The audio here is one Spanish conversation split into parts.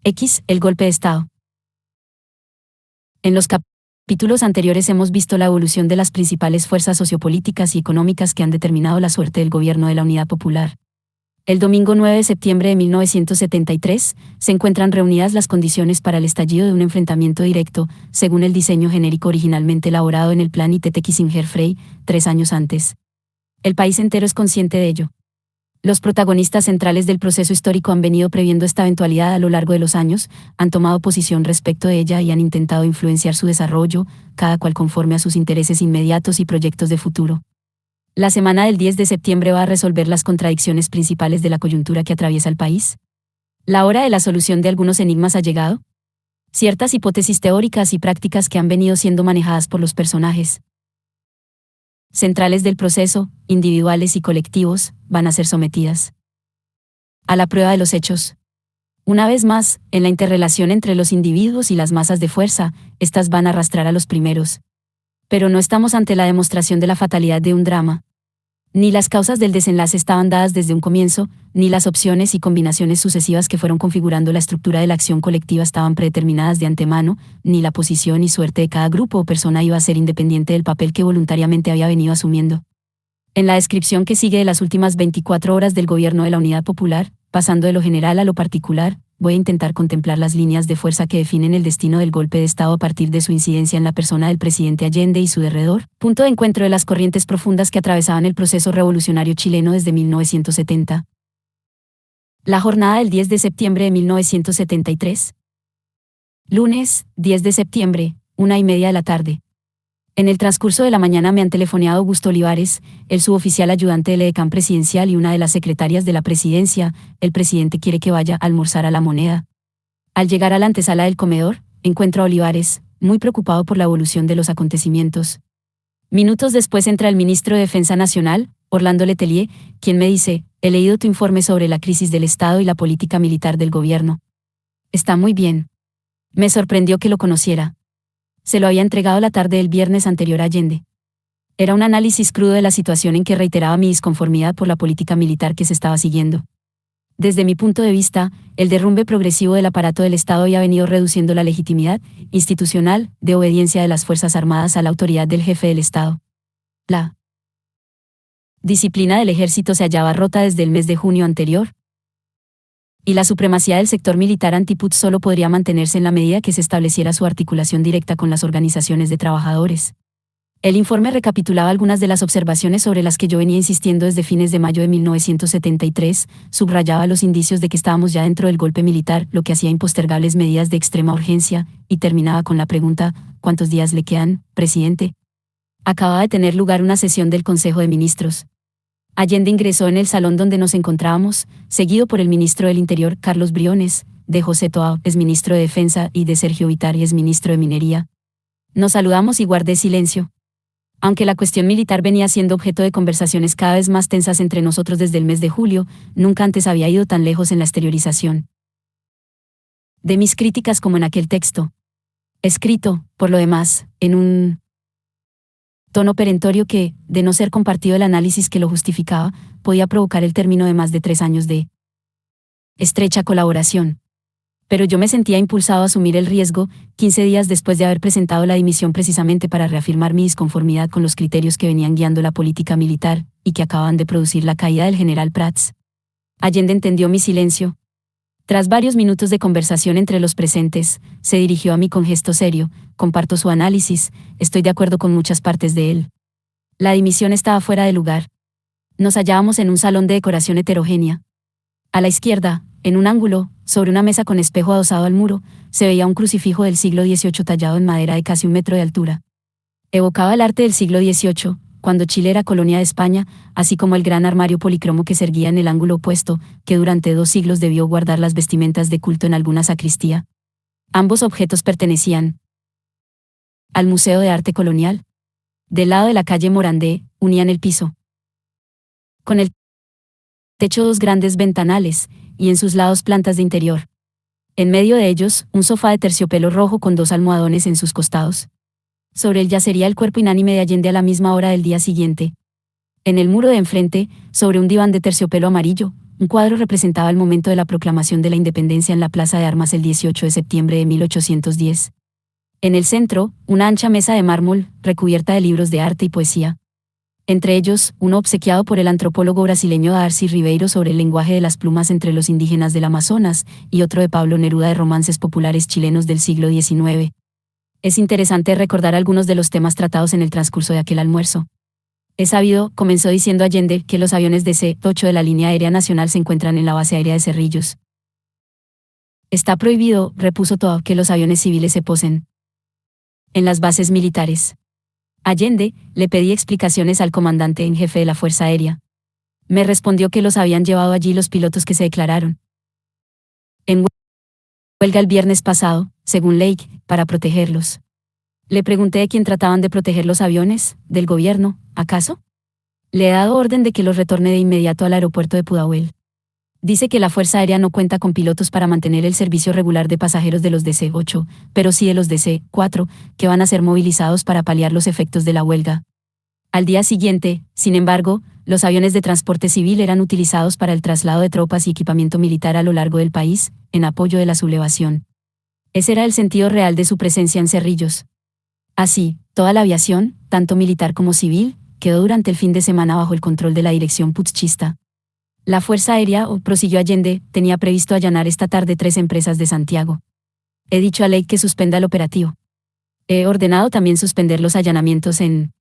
El golpe de Estado. En los capítulos anteriores hemos visto la evolución de las principales fuerzas sociopolíticas y económicas que han determinado la suerte del gobierno de la Unidad Popular. El domingo 9 de septiembre de 1973, se encuentran reunidas las condiciones para el estallido de un enfrentamiento directo, según el diseño genérico originalmente elaborado en el Plan Kissinger-Frey, 3 años antes. El país entero es consciente de ello. Los protagonistas centrales del proceso histórico han venido previendo esta eventualidad a lo largo de los años, han tomado posición respecto de ella y han intentado influenciar su desarrollo, cada cual conforme a sus intereses inmediatos y proyectos de futuro. La semana del 10 de septiembre va a resolver las contradicciones principales de la coyuntura que atraviesa el país. La hora de la solución de algunos enigmas ha llegado. Ciertas hipótesis teóricas y prácticas que han venido siendo manejadas por los personajes centrales del proceso, individuales y colectivos, van a ser sometidas a la prueba de los hechos. Una vez más, en la interrelación entre los individuos y las masas de fuerza, estas van a arrastrar a los primeros. Pero no estamos ante la demostración de la fatalidad de un drama. Ni las causas del desenlace estaban dadas desde un comienzo, ni las opciones y combinaciones sucesivas que fueron configurando la estructura de la acción colectiva estaban predeterminadas de antemano, ni la posición y suerte de cada grupo o persona iba a ser independiente del papel que voluntariamente había venido asumiendo. En la descripción que sigue de las últimas 24 horas del gobierno de la Unidad Popular, pasando de lo general a lo particular, voy a intentar contemplar las líneas de fuerza que definen el destino del golpe de Estado a partir de su incidencia en la persona del presidente Allende y su derredor, punto de encuentro de las corrientes profundas que atravesaban el proceso revolucionario chileno desde 1970. La jornada del 10 de septiembre de 1973. Lunes, 10 de septiembre, 1:30 de la tarde. En el transcurso de la mañana me han telefoneado Augusto Olivares, el suboficial ayudante del edecán presidencial y una de las secretarias de la presidencia. El presidente quiere que vaya a almorzar a La Moneda. Al llegar a la antesala del comedor, encuentro a Olivares, muy preocupado por la evolución de los acontecimientos. Minutos después entra el ministro de Defensa Nacional, Orlando Letelier, quien me dice: he leído tu informe sobre la crisis del Estado y la política militar del gobierno. Está muy bien. Me sorprendió que lo conociera. Se lo había entregado la tarde del viernes anterior a Allende. Era un análisis crudo de la situación en que reiteraba mi disconformidad por la política militar que se estaba siguiendo. Desde mi punto de vista, el derrumbe progresivo del aparato del Estado había venido reduciendo la legitimidad institucional de obediencia de las Fuerzas Armadas a la autoridad del jefe del Estado. La disciplina del ejército se hallaba rota desde el mes de junio anterior, y la supremacía del sector militar antiput solo podría mantenerse en la medida que se estableciera su articulación directa con las organizaciones de trabajadores. El informe recapitulaba algunas de las observaciones sobre las que yo venía insistiendo desde fines de mayo de 1973, subrayaba los indicios de que estábamos ya dentro del golpe militar, lo que hacía impostergables medidas de extrema urgencia, y terminaba con la pregunta: ¿cuántos días le quedan, presidente? Acababa de tener lugar una sesión del Consejo de Ministros. Allende ingresó en el salón donde nos encontrábamos, seguido por el ministro del Interior, Carlos Briones, de José Toá, es ministro de Defensa, y de Sergio Vitari, es ministro de Minería. Nos saludamos y guardé silencio. Aunque la cuestión militar venía siendo objeto de conversaciones cada vez más tensas entre nosotros desde el mes de julio, nunca antes había ido tan lejos en la exteriorización de mis críticas como en aquel texto. Escrito, por lo demás, en un tono perentorio que, de no ser compartido el análisis que lo justificaba, podía provocar el término de más de 3 años de estrecha colaboración. Pero yo me sentía impulsado a asumir el riesgo, 15 días después de haber presentado la dimisión, precisamente para reafirmar mi disconformidad con los criterios que venían guiando la política militar, y que acababan de producir la caída del general Prats. Allende entendió mi silencio. Tras varios minutos de conversación entre los presentes, se dirigió a mí con gesto serio: comparto su análisis, estoy de acuerdo con muchas partes de él. La dimisión estaba fuera de lugar. Nos hallábamos en un salón de decoración heterogénea. A la izquierda, en un ángulo, sobre una mesa con espejo adosado al muro, se veía un crucifijo del siglo XVIII tallado en madera de casi 1 metro de altura. Evocaba el arte del siglo XVIII, cuando Chile era colonia de España, así como el gran armario policromo que se erguía en el ángulo opuesto, que durante 2 siglos debió guardar las vestimentas de culto en alguna sacristía. Ambos objetos pertenecían al Museo de Arte Colonial. Del lado de la calle Morandé, unían el piso con el techo 2 grandes ventanales, y en sus lados plantas de interior. En medio de ellos, un sofá de terciopelo rojo con 2 almohadones en sus costados. Sobre él yacería el cuerpo inánime de Allende a la misma hora del día siguiente. En el muro de enfrente, sobre un diván de terciopelo amarillo, Un cuadro representaba el momento de la proclamación de la independencia en la Plaza de Armas el 18 de septiembre de 1810. En el centro, una ancha mesa de mármol, recubierta de libros de arte y poesía. Entre ellos, uno obsequiado por el antropólogo brasileño Darcy Ribeiro sobre el lenguaje de las plumas entre los indígenas del Amazonas, y otro de Pablo Neruda de romances populares chilenos del siglo XIX. Es interesante recordar algunos de los temas tratados en el transcurso de aquel almuerzo. Es sabido, comenzó diciendo Allende, que los aviones de C-8 de la Línea Aérea Nacional se encuentran en la base aérea de Cerrillos. Está prohibido, repuso Toa, que los aviones civiles se posen en las bases militares. Allende, le pedí explicaciones al comandante en jefe de la Fuerza Aérea. Me respondió que los habían llevado allí los pilotos que se declararon en huelga el viernes pasado, según Lake, para protegerlos. Le pregunté de quién trataban de proteger los aviones, ¿del gobierno, acaso? Le he dado orden de que los retorne de inmediato al aeropuerto de Pudahuel. Dice que la Fuerza Aérea no cuenta con pilotos para mantener el servicio regular de pasajeros de los DC-8, pero sí de los DC-4, que van a ser movilizados para paliar los efectos de la huelga. Al día siguiente, sin embargo, los aviones de transporte civil eran utilizados para el traslado de tropas y equipamiento militar a lo largo del país, en apoyo de la sublevación. Ese era el sentido real de su presencia en Cerrillos. Así, toda la aviación, tanto militar como civil, quedó durante el fin de semana bajo el control de la dirección putschista. La Fuerza Aérea, prosiguió Allende, tenía previsto allanar esta tarde 3 empresas de Santiago. He dicho a Ley que suspenda el operativo. He ordenado también suspender los allanamientos en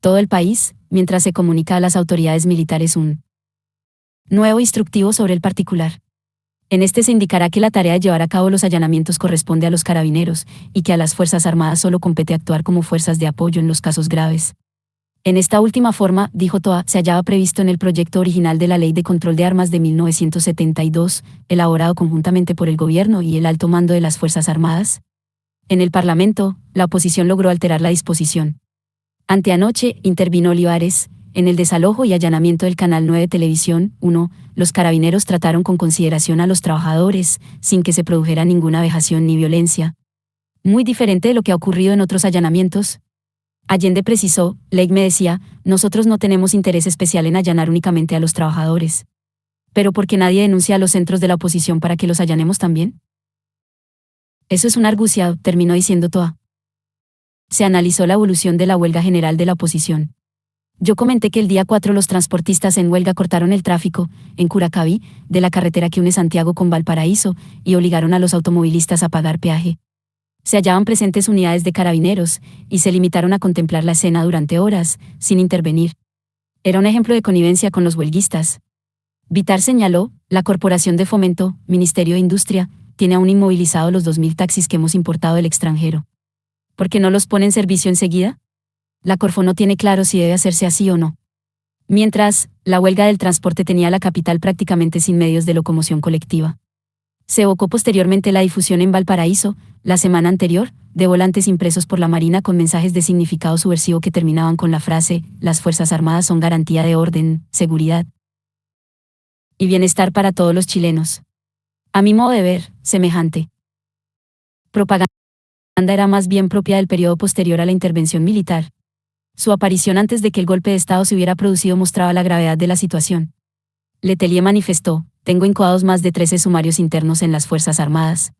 todo el país, mientras se comunica a las autoridades militares un nuevo instructivo sobre el particular. En este se indicará que la tarea de llevar a cabo los allanamientos corresponde a los carabineros, y que a las Fuerzas Armadas solo compete actuar como fuerzas de apoyo en los casos graves. En esta última forma, dijo Toa, se hallaba previsto en el proyecto original de la Ley de Control de Armas de 1972, elaborado conjuntamente por el gobierno y el alto mando de las Fuerzas Armadas. En el Parlamento, la oposición logró alterar la disposición. Anteanoche, intervino Olivares, en el desalojo y allanamiento del Canal 9 Televisión 1, los carabineros trataron con consideración a los trabajadores, sin que se produjera ninguna vejación ni violencia. Muy diferente de lo que ha ocurrido en otros allanamientos. Allende precisó, Lake me decía, nosotros no tenemos interés especial en allanar únicamente a los trabajadores. ¿Pero por qué nadie denuncia a los centros de la oposición para que los allanemos también? Eso es una argucia, terminó diciendo Toa. Se analizó la evolución de la huelga general de la oposición. Yo comenté que el día 4 los transportistas en huelga cortaron el tráfico, en Curacaví, de la carretera que une Santiago con Valparaíso, y obligaron a los automovilistas a pagar peaje. Se hallaban presentes unidades de carabineros, y se limitaron a contemplar la escena durante horas, sin intervenir. Era un ejemplo de connivencia con los huelguistas. Vitar señaló, la Corporación de Fomento, Ministerio de Industria, tiene aún inmovilizados los 2.000 taxis que hemos importado del extranjero. ¿Por qué no los pone en servicio enseguida? La Corfo no tiene claro si debe hacerse así o no. Mientras, la huelga del transporte tenía la capital prácticamente sin medios de locomoción colectiva. Se evocó posteriormente la difusión en Valparaíso, la semana anterior, de volantes impresos por la Marina con mensajes de significado subversivo que terminaban con la frase, las Fuerzas Armadas son garantía de orden, seguridad y bienestar para todos los chilenos. A mi modo de ver, semejante propaganda era más bien propia del periodo posterior a la intervención militar. Su aparición antes de que el golpe de Estado se hubiera producido mostraba la gravedad de la situación. Letelier manifestó, tengo incoados más de 13 sumarios internos en las Fuerzas Armadas.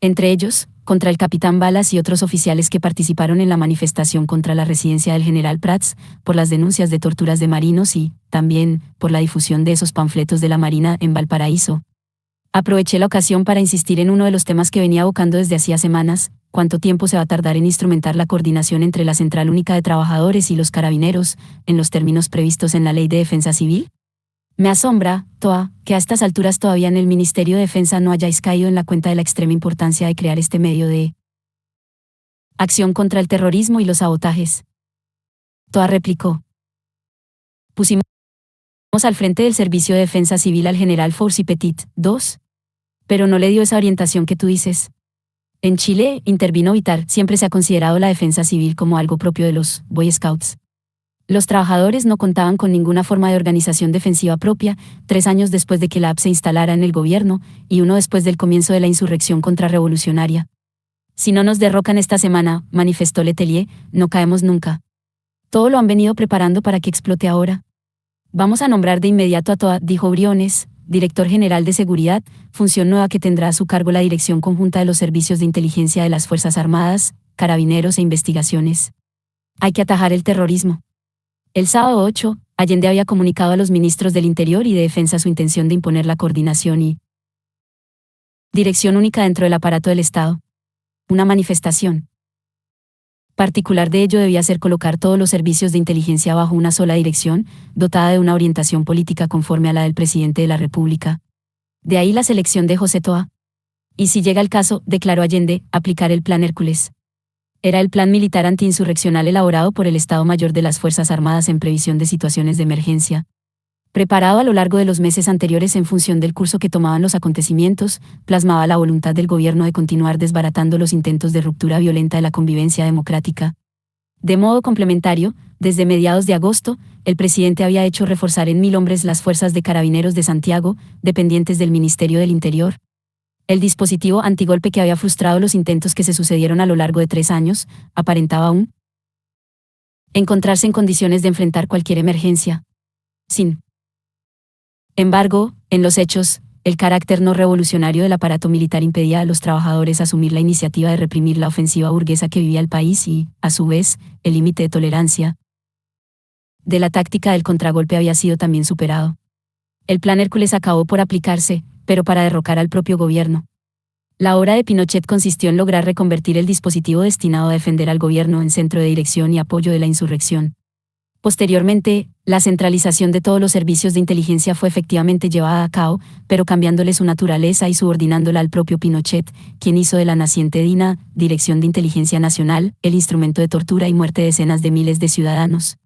Entre ellos, contra el capitán Balas y otros oficiales que participaron en la manifestación contra la residencia del general Prats, por las denuncias de torturas de marinos y, también, por la difusión de esos panfletos de la Marina en Valparaíso. Aproveché la ocasión para insistir en uno de los temas que venía abocando desde hacía semanas, cuánto tiempo se va a tardar en instrumentar la coordinación entre la Central Única de Trabajadores y los carabineros, en los términos previstos en la Ley de Defensa Civil. Me asombra, Toa, que a estas alturas todavía en el Ministerio de Defensa no hayáis caído en la cuenta de la extrema importancia de crear este medio de acción contra el terrorismo y los sabotajes. Toa replicó. Pusimos al frente del Servicio de Defensa Civil al general Fauci Petit, II. Pero no le dio esa orientación que tú dices. En Chile, intervino Vitar, siempre se ha considerado la defensa civil como algo propio de los Boy Scouts. Los trabajadores no contaban con ninguna forma de organización defensiva propia, 3 años después de que la AP se instalara en el gobierno, y 1 después del comienzo de la insurrección contrarrevolucionaria. Si no nos derrocan esta semana, manifestó Letelier, no caemos nunca. Todo lo han venido preparando para que explote ahora. Vamos a nombrar de inmediato a Toa, dijo Briones, director general de seguridad, función nueva que tendrá a su cargo la Dirección Conjunta de los Servicios de Inteligencia de las Fuerzas Armadas, Carabineros e Investigaciones. Hay que atajar el terrorismo. El sábado 8, Allende había comunicado a los ministros del Interior y de Defensa su intención de imponer la coordinación y dirección única dentro del aparato del Estado. Una manifestación particular de ello debía ser colocar todos los servicios de inteligencia bajo una sola dirección, dotada de una orientación política conforme a la del presidente de la República. De ahí la selección de José Toa. Y si llega el caso, declaró Allende, aplicar el Plan Hércules. Era el plan militar antiinsurreccional elaborado por el Estado Mayor de las Fuerzas Armadas en previsión de situaciones de emergencia. Preparado a lo largo de los meses anteriores en función del curso que tomaban los acontecimientos, plasmaba la voluntad del gobierno de continuar desbaratando los intentos de ruptura violenta de la convivencia democrática. De modo complementario, desde mediados de agosto, el presidente había hecho reforzar en 1.000 hombres las fuerzas de Carabineros de Santiago, dependientes del Ministerio del Interior. El dispositivo antigolpe que había frustrado los intentos que se sucedieron a lo largo de 3 años, aparentaba aún encontrarse en condiciones de enfrentar cualquier emergencia. Sin embargo, en los hechos, el carácter no revolucionario del aparato militar impedía a los trabajadores asumir la iniciativa de reprimir la ofensiva burguesa que vivía el país y, a su vez, el límite de tolerancia de la táctica del contragolpe había sido también superado. El Plan Hércules acabó por aplicarse, pero para derrocar al propio gobierno. La obra de Pinochet consistió en lograr reconvertir el dispositivo destinado a defender al gobierno en centro de dirección y apoyo de la insurrección. Posteriormente, la centralización de todos los servicios de inteligencia fue efectivamente llevada a cabo, pero cambiándole su naturaleza y subordinándola al propio Pinochet, quien hizo de la naciente DINA, Dirección de Inteligencia Nacional, el instrumento de tortura y muerte de decenas de miles de ciudadanos.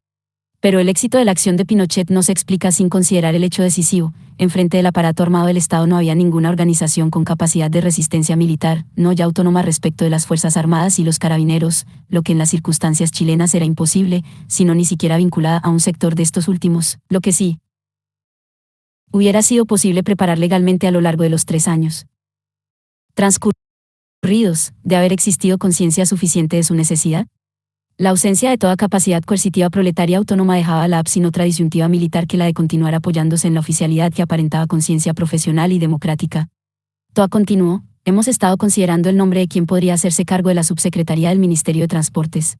Pero el éxito de la acción de Pinochet no se explica sin considerar el hecho decisivo: enfrente del aparato armado del Estado no había ninguna organización con capacidad de resistencia militar, no ya autónoma respecto de las Fuerzas Armadas y los Carabineros, lo que en las circunstancias chilenas era imposible, sino ni siquiera vinculada a un sector de estos últimos, lo que sí hubiera sido posible preparar legalmente a lo largo de los 3 años transcurridos, de haber existido conciencia suficiente de su necesidad. La ausencia de toda capacidad coercitiva proletaria autónoma dejaba a la AP sin otra disyuntiva militar que la de continuar apoyándose en la oficialidad que aparentaba conciencia profesional y democrática. Toa continuó: hemos estado considerando el nombre de quien podría hacerse cargo de la subsecretaría del Ministerio de Transportes.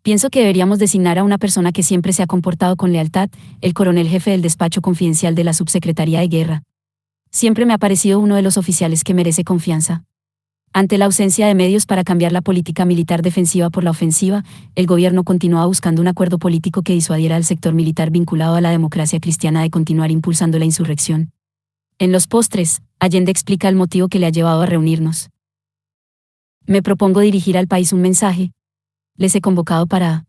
Pienso que deberíamos designar a una persona que siempre se ha comportado con lealtad, el coronel jefe del despacho confidencial de la subsecretaría de Guerra. Siempre me ha parecido uno de los oficiales que merece confianza. Ante la ausencia de medios para cambiar la política militar defensiva por la ofensiva, el gobierno continuaba buscando un acuerdo político que disuadiera al sector militar vinculado a la democracia cristiana de continuar impulsando la insurrección. En los postres, Allende explica el motivo que le ha llevado a reunirnos. Me propongo dirigir al país un mensaje. Les he convocado para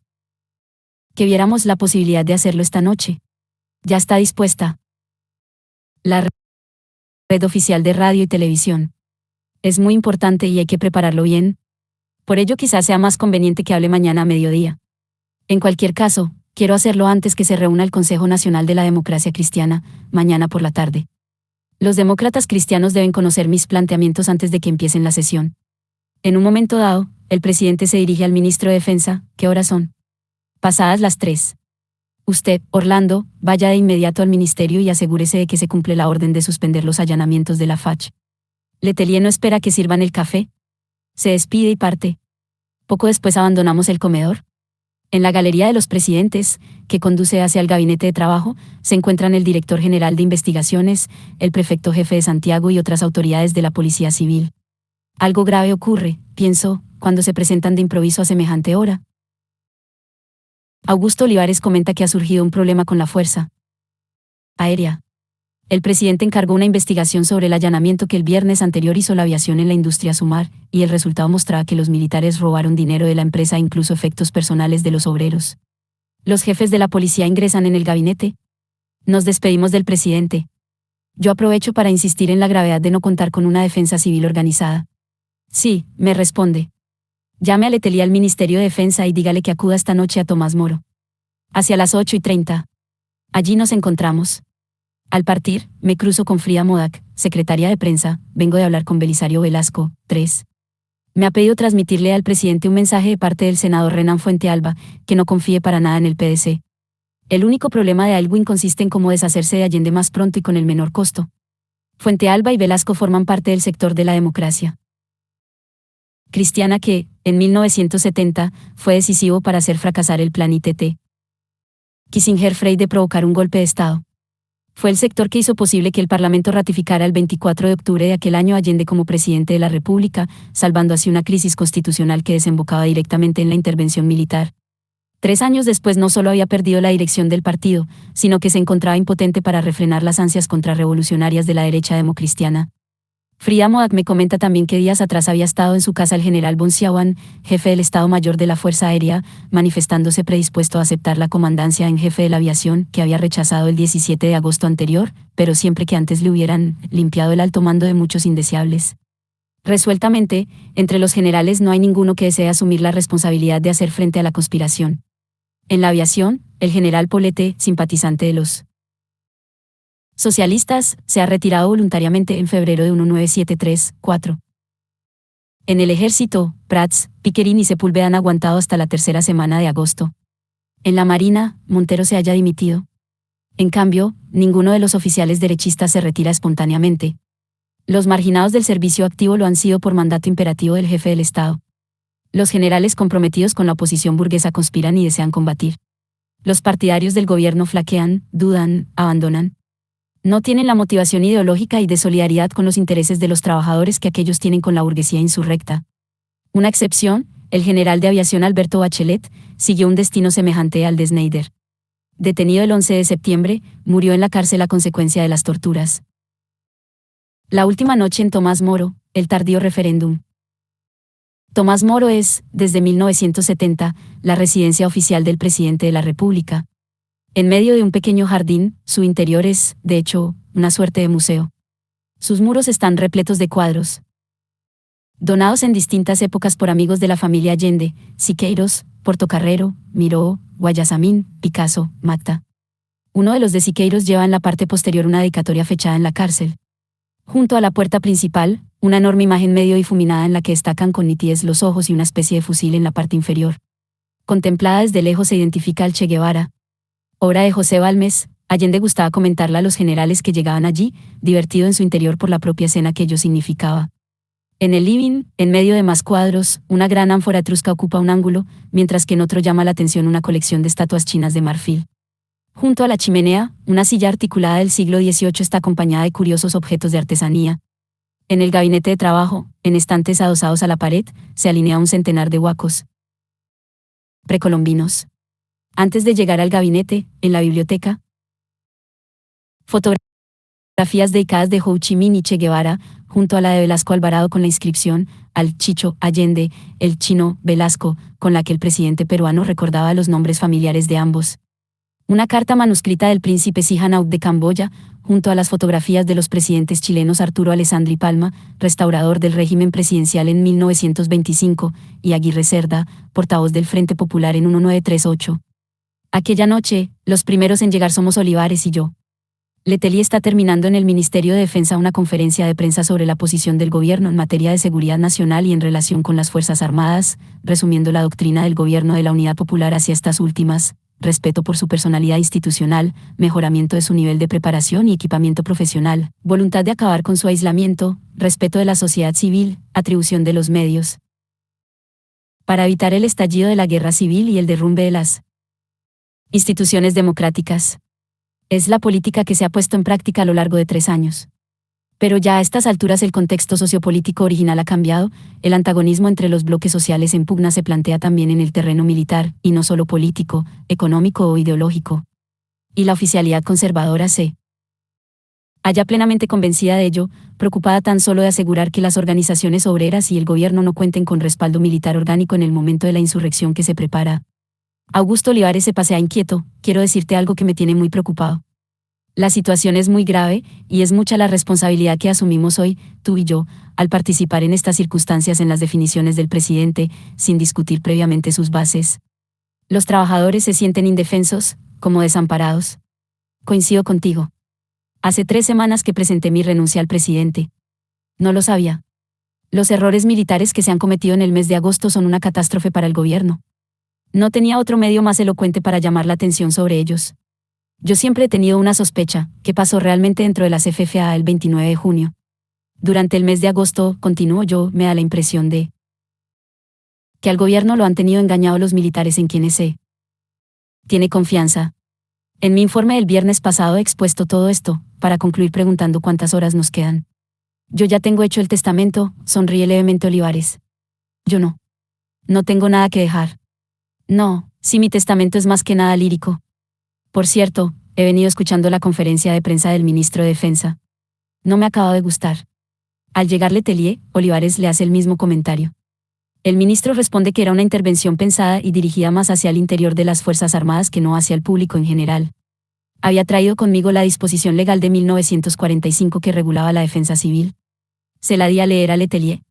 que viéramos la posibilidad de hacerlo esta noche. Ya está dispuesta la red oficial de radio y televisión. Es muy importante y hay que prepararlo bien. Por ello quizás sea más conveniente que hable mañana a mediodía. En cualquier caso, quiero hacerlo antes que se reúna el Consejo Nacional de la Democracia Cristiana, mañana por la tarde. Los demócratas cristianos deben conocer mis planteamientos antes de que empiecen la sesión. En un momento dado, el presidente se dirige al ministro de Defensa: ¿qué horas son? Pasadas las 3. Usted, Orlando, vaya de inmediato al ministerio y asegúrese de que se cumple la orden de suspender los allanamientos de la FACH. Letelier no espera que sirvan el café. Se despide y parte. Poco después abandonamos el comedor. En la galería de los presidentes, que conduce hacia el gabinete de trabajo, se encuentran el director general de investigaciones, el prefecto jefe de Santiago y otras autoridades de la Policía Civil. Algo grave ocurre, pienso, cuando se presentan de improviso a semejante hora. Augusto Olivares comenta que ha surgido un problema con la Fuerza Aérea. El presidente encargó una investigación sobre el allanamiento que el viernes anterior hizo la aviación en la industria Sumar, y el resultado mostraba que los militares robaron dinero de la empresa e incluso efectos personales de los obreros. Los jefes de la policía ingresan en el gabinete. Nos despedimos del presidente. Yo aprovecho para insistir en la gravedad de no contar con una defensa civil organizada. Sí, me responde. Llame a Letelier al Ministerio de Defensa y dígale que acuda esta noche a Tomás Moro. Hacia las 8:30. Allí nos encontramos. Al partir, me cruzo con Frida Modak, secretaria de prensa. Vengo de hablar con Belisario Velasco. 3. Me ha pedido transmitirle al presidente un mensaje de parte del senador Renan Fuentealba, que no confíe para nada en el PDC. El único problema de Aylwin consiste en cómo deshacerse de Allende más pronto y con el menor costo. Fuentealba y Velasco forman parte del sector de la democracia cristiana que, en 1970, fue decisivo para hacer fracasar el plan ITT. Kissinger Frey de provocar un golpe de Estado. Fue el sector que hizo posible que el Parlamento ratificara el 24 de octubre de aquel año a Allende como presidente de la República, salvando así una crisis constitucional que desembocaba directamente en la intervención militar. 3 años después no solo había perdido la dirección del partido, sino que se encontraba impotente para refrenar las ansias contrarrevolucionarias de la derecha democristiana. Frida Modak me comenta también que días atrás había estado en su casa el general von Siawan, jefe del Estado Mayor de la Fuerza Aérea, manifestándose predispuesto a aceptar la comandancia en jefe de la aviación, que había rechazado el 17 de agosto anterior, pero siempre que antes le hubieran limpiado el alto mando de muchos indeseables. Resueltamente, entre los generales no hay ninguno que desee asumir la responsabilidad de hacer frente a la conspiración. En la aviación, el general Poblete, simpatizante de los socialistas, se ha retirado voluntariamente en febrero de 1973-4. En el ejército, Prats, Pickering y Sepúlveda han aguantado hasta la tercera semana de agosto. En la Marina, Montero se haya dimitido. En cambio, ninguno de los oficiales derechistas se retira espontáneamente. Los marginados del servicio activo lo han sido por mandato imperativo del jefe del Estado. Los generales comprometidos con la oposición burguesa conspiran y desean combatir. Los partidarios del gobierno flaquean, dudan, abandonan. No tienen la motivación ideológica y de solidaridad con los intereses de los trabajadores que aquellos tienen con la burguesía insurrecta. Una excepción, el general de aviación Alberto Bachelet, siguió un destino semejante al de Schneider. Detenido el 11 de septiembre, murió en la cárcel a consecuencia de las torturas. La última noche en Tomás Moro, el tardío referéndum. Tomás Moro es, desde 1970, la residencia oficial del presidente de la República. En medio de un pequeño jardín, su interior es, de hecho, una suerte de museo. Sus muros están repletos de cuadros, donados en distintas épocas por amigos de la familia Allende, Siqueiros, Portocarrero, Miró, Guayasamín, Picasso, Magda. Uno de los de Siqueiros lleva en la parte posterior una dedicatoria fechada en la cárcel. Junto a la puerta principal, una enorme imagen medio difuminada en la que destacan con nitidez los ojos y una especie de fusil en la parte inferior. Contemplada desde lejos se identifica al Che Guevara. Obra de José Balmes. Allende gustaba comentarla a los generales que llegaban allí, divertido en su interior por la propia escena que ello significaba. En el living, en medio de más cuadros, una gran ánfora etrusca ocupa un ángulo, mientras que en otro llama la atención una colección de estatuas chinas de marfil. Junto a la chimenea, una silla articulada del siglo XVIII está acompañada de curiosos objetos de artesanía. En el gabinete de trabajo, en estantes adosados a la pared, se alinea un centenar de huacos precolombinos. Antes de llegar al gabinete, en la biblioteca, fotografías dedicadas de Ho Chi Minh y Che Guevara, junto a la de Velasco Alvarado con la inscripción, al Chicho Allende, el chino Velasco, con la que el presidente peruano recordaba los nombres familiares de ambos. Una carta manuscrita del príncipe Sihanouk de Camboya, junto a las fotografías de los presidentes chilenos Arturo Alessandri Palma, restaurador del régimen presidencial en 1925, y Aguirre Cerda, portavoz del Frente Popular en 1938. Aquella noche, los primeros en llegar somos Olivares y yo. Letelier está terminando en el Ministerio de Defensa una conferencia de prensa sobre la posición del gobierno en materia de seguridad nacional y en relación con las Fuerzas Armadas, resumiendo la doctrina del gobierno de la Unidad Popular hacia estas últimas: respeto por su personalidad institucional, mejoramiento de su nivel de preparación y equipamiento profesional, voluntad de acabar con su aislamiento, respeto de la sociedad civil, atribución de los medios para evitar el estallido de la guerra civil y el derrumbe de las instituciones democráticas. Es la política que se ha puesto en práctica a lo largo de 3 años. Pero ya a estas alturas el contexto sociopolítico original ha cambiado, el antagonismo entre los bloques sociales en pugna se plantea también en el terreno militar, y no solo político, económico o ideológico. Y la oficialidad conservadora se halla plenamente convencida de ello, preocupada tan solo de asegurar que las organizaciones obreras y el gobierno no cuenten con respaldo militar orgánico en el momento de la insurrección que se prepara. Augusto Olivares se pasea inquieto: quiero decirte algo que me tiene muy preocupado. La situación es muy grave, y es mucha la responsabilidad que asumimos hoy, tú y yo, al participar en estas circunstancias en las definiciones del presidente, sin discutir previamente sus bases. Los trabajadores se sienten indefensos, como desamparados. Coincido contigo. Hace 3 semanas que presenté mi renuncia al presidente. No lo sabía. Los errores militares que se han cometido en el mes de agosto son una catástrofe para el gobierno. No tenía otro medio más elocuente para llamar la atención sobre ellos. Yo siempre he tenido una sospecha, ¿qué pasó realmente dentro de las FFA el 29 de junio? Durante el mes de agosto, continúo yo, me da la impresión de que al gobierno lo han tenido engañado los militares en quienes se tiene confianza. En mi informe del viernes pasado he expuesto todo esto, para concluir preguntando cuántas horas nos quedan. Yo ya tengo hecho el testamento, sonríe levemente Olivares. Yo no. No tengo nada que dejar. No, si mi testamento es más que nada lírico. Por cierto, he venido escuchando la conferencia de prensa del ministro de Defensa. No me ha acabado de gustar. Al llegar Letelier, Olivares le hace el mismo comentario. El ministro responde que era una intervención pensada y dirigida más hacia el interior de las Fuerzas Armadas que no hacia el público en general. Había traído conmigo la disposición legal de 1945 que regulaba la defensa civil. Se la di a leer a Letelier.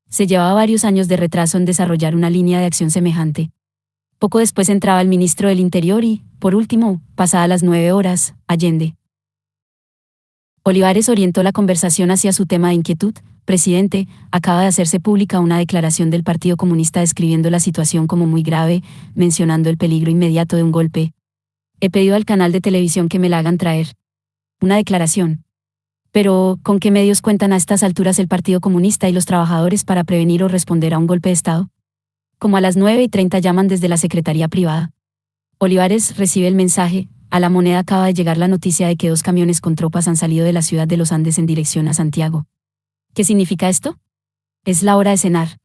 Se llevaba varios años de retraso en desarrollar una línea de acción semejante. Poco después entraba el ministro del Interior y, por último, pasadas las 9 horas, Allende. Olivares orientó la conversación hacia su tema de inquietud. Presidente, acaba de hacerse pública una declaración del Partido Comunista describiendo la situación como muy grave, mencionando el peligro inmediato de un golpe. He pedido al canal de televisión que me la hagan traer. Una declaración. Pero, ¿con qué medios cuentan a estas alturas el Partido Comunista y los trabajadores para prevenir o responder a un golpe de Estado? Como a las 9:30 llaman desde la Secretaría Privada. Olivares recibe el mensaje. A La Moneda acaba de llegar la noticia de que 2 camiones con tropas han salido de la ciudad de los Andes en dirección a Santiago. ¿Qué significa esto? Es la hora de cenar.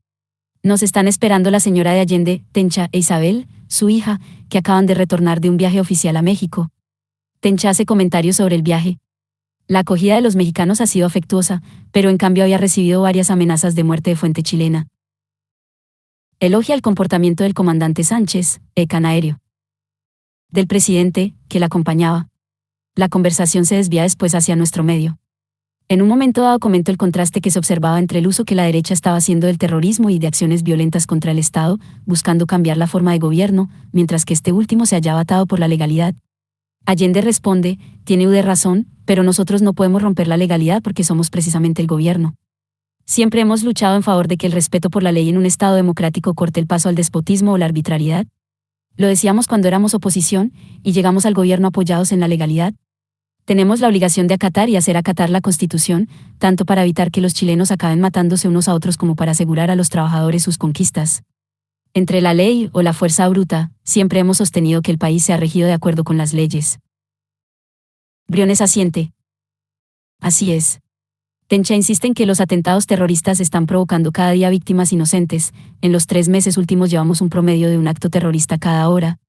Nos están esperando la señora de Allende, Tencha e Isabel, su hija, que acaban de retornar de un viaje oficial a México. Tencha hace comentarios sobre el viaje. La acogida de los mexicanos ha sido afectuosa, pero en cambio había recibido varias amenazas de muerte de fuente chilena. Elogia el comportamiento del comandante Sánchez, canaéreo. Del presidente, que la acompañaba. La conversación se desvía después hacia nuestro medio. En un momento dado comentó el contraste que se observaba entre el uso que la derecha estaba haciendo del terrorismo y de acciones violentas contra el Estado, buscando cambiar la forma de gobierno, mientras que este último se hallaba atado por la legalidad. Allende responde, tiene usted razón, pero nosotros no podemos romper la legalidad porque somos precisamente el gobierno. Siempre hemos luchado en favor de que el respeto por la ley en un Estado democrático corte el paso al despotismo o la arbitrariedad. Lo decíamos cuando éramos oposición, y llegamos al gobierno apoyados en la legalidad. Tenemos la obligación de acatar y hacer acatar la Constitución, tanto para evitar que los chilenos acaben matándose unos a otros como para asegurar a los trabajadores sus conquistas. Entre la ley o la fuerza bruta, siempre hemos sostenido que el país se ha regido de acuerdo con las leyes. Briones asiente. Así es. Tencha insiste en que los atentados terroristas están provocando cada día víctimas inocentes. En los 3 meses últimos llevamos un promedio de un acto terrorista cada hora.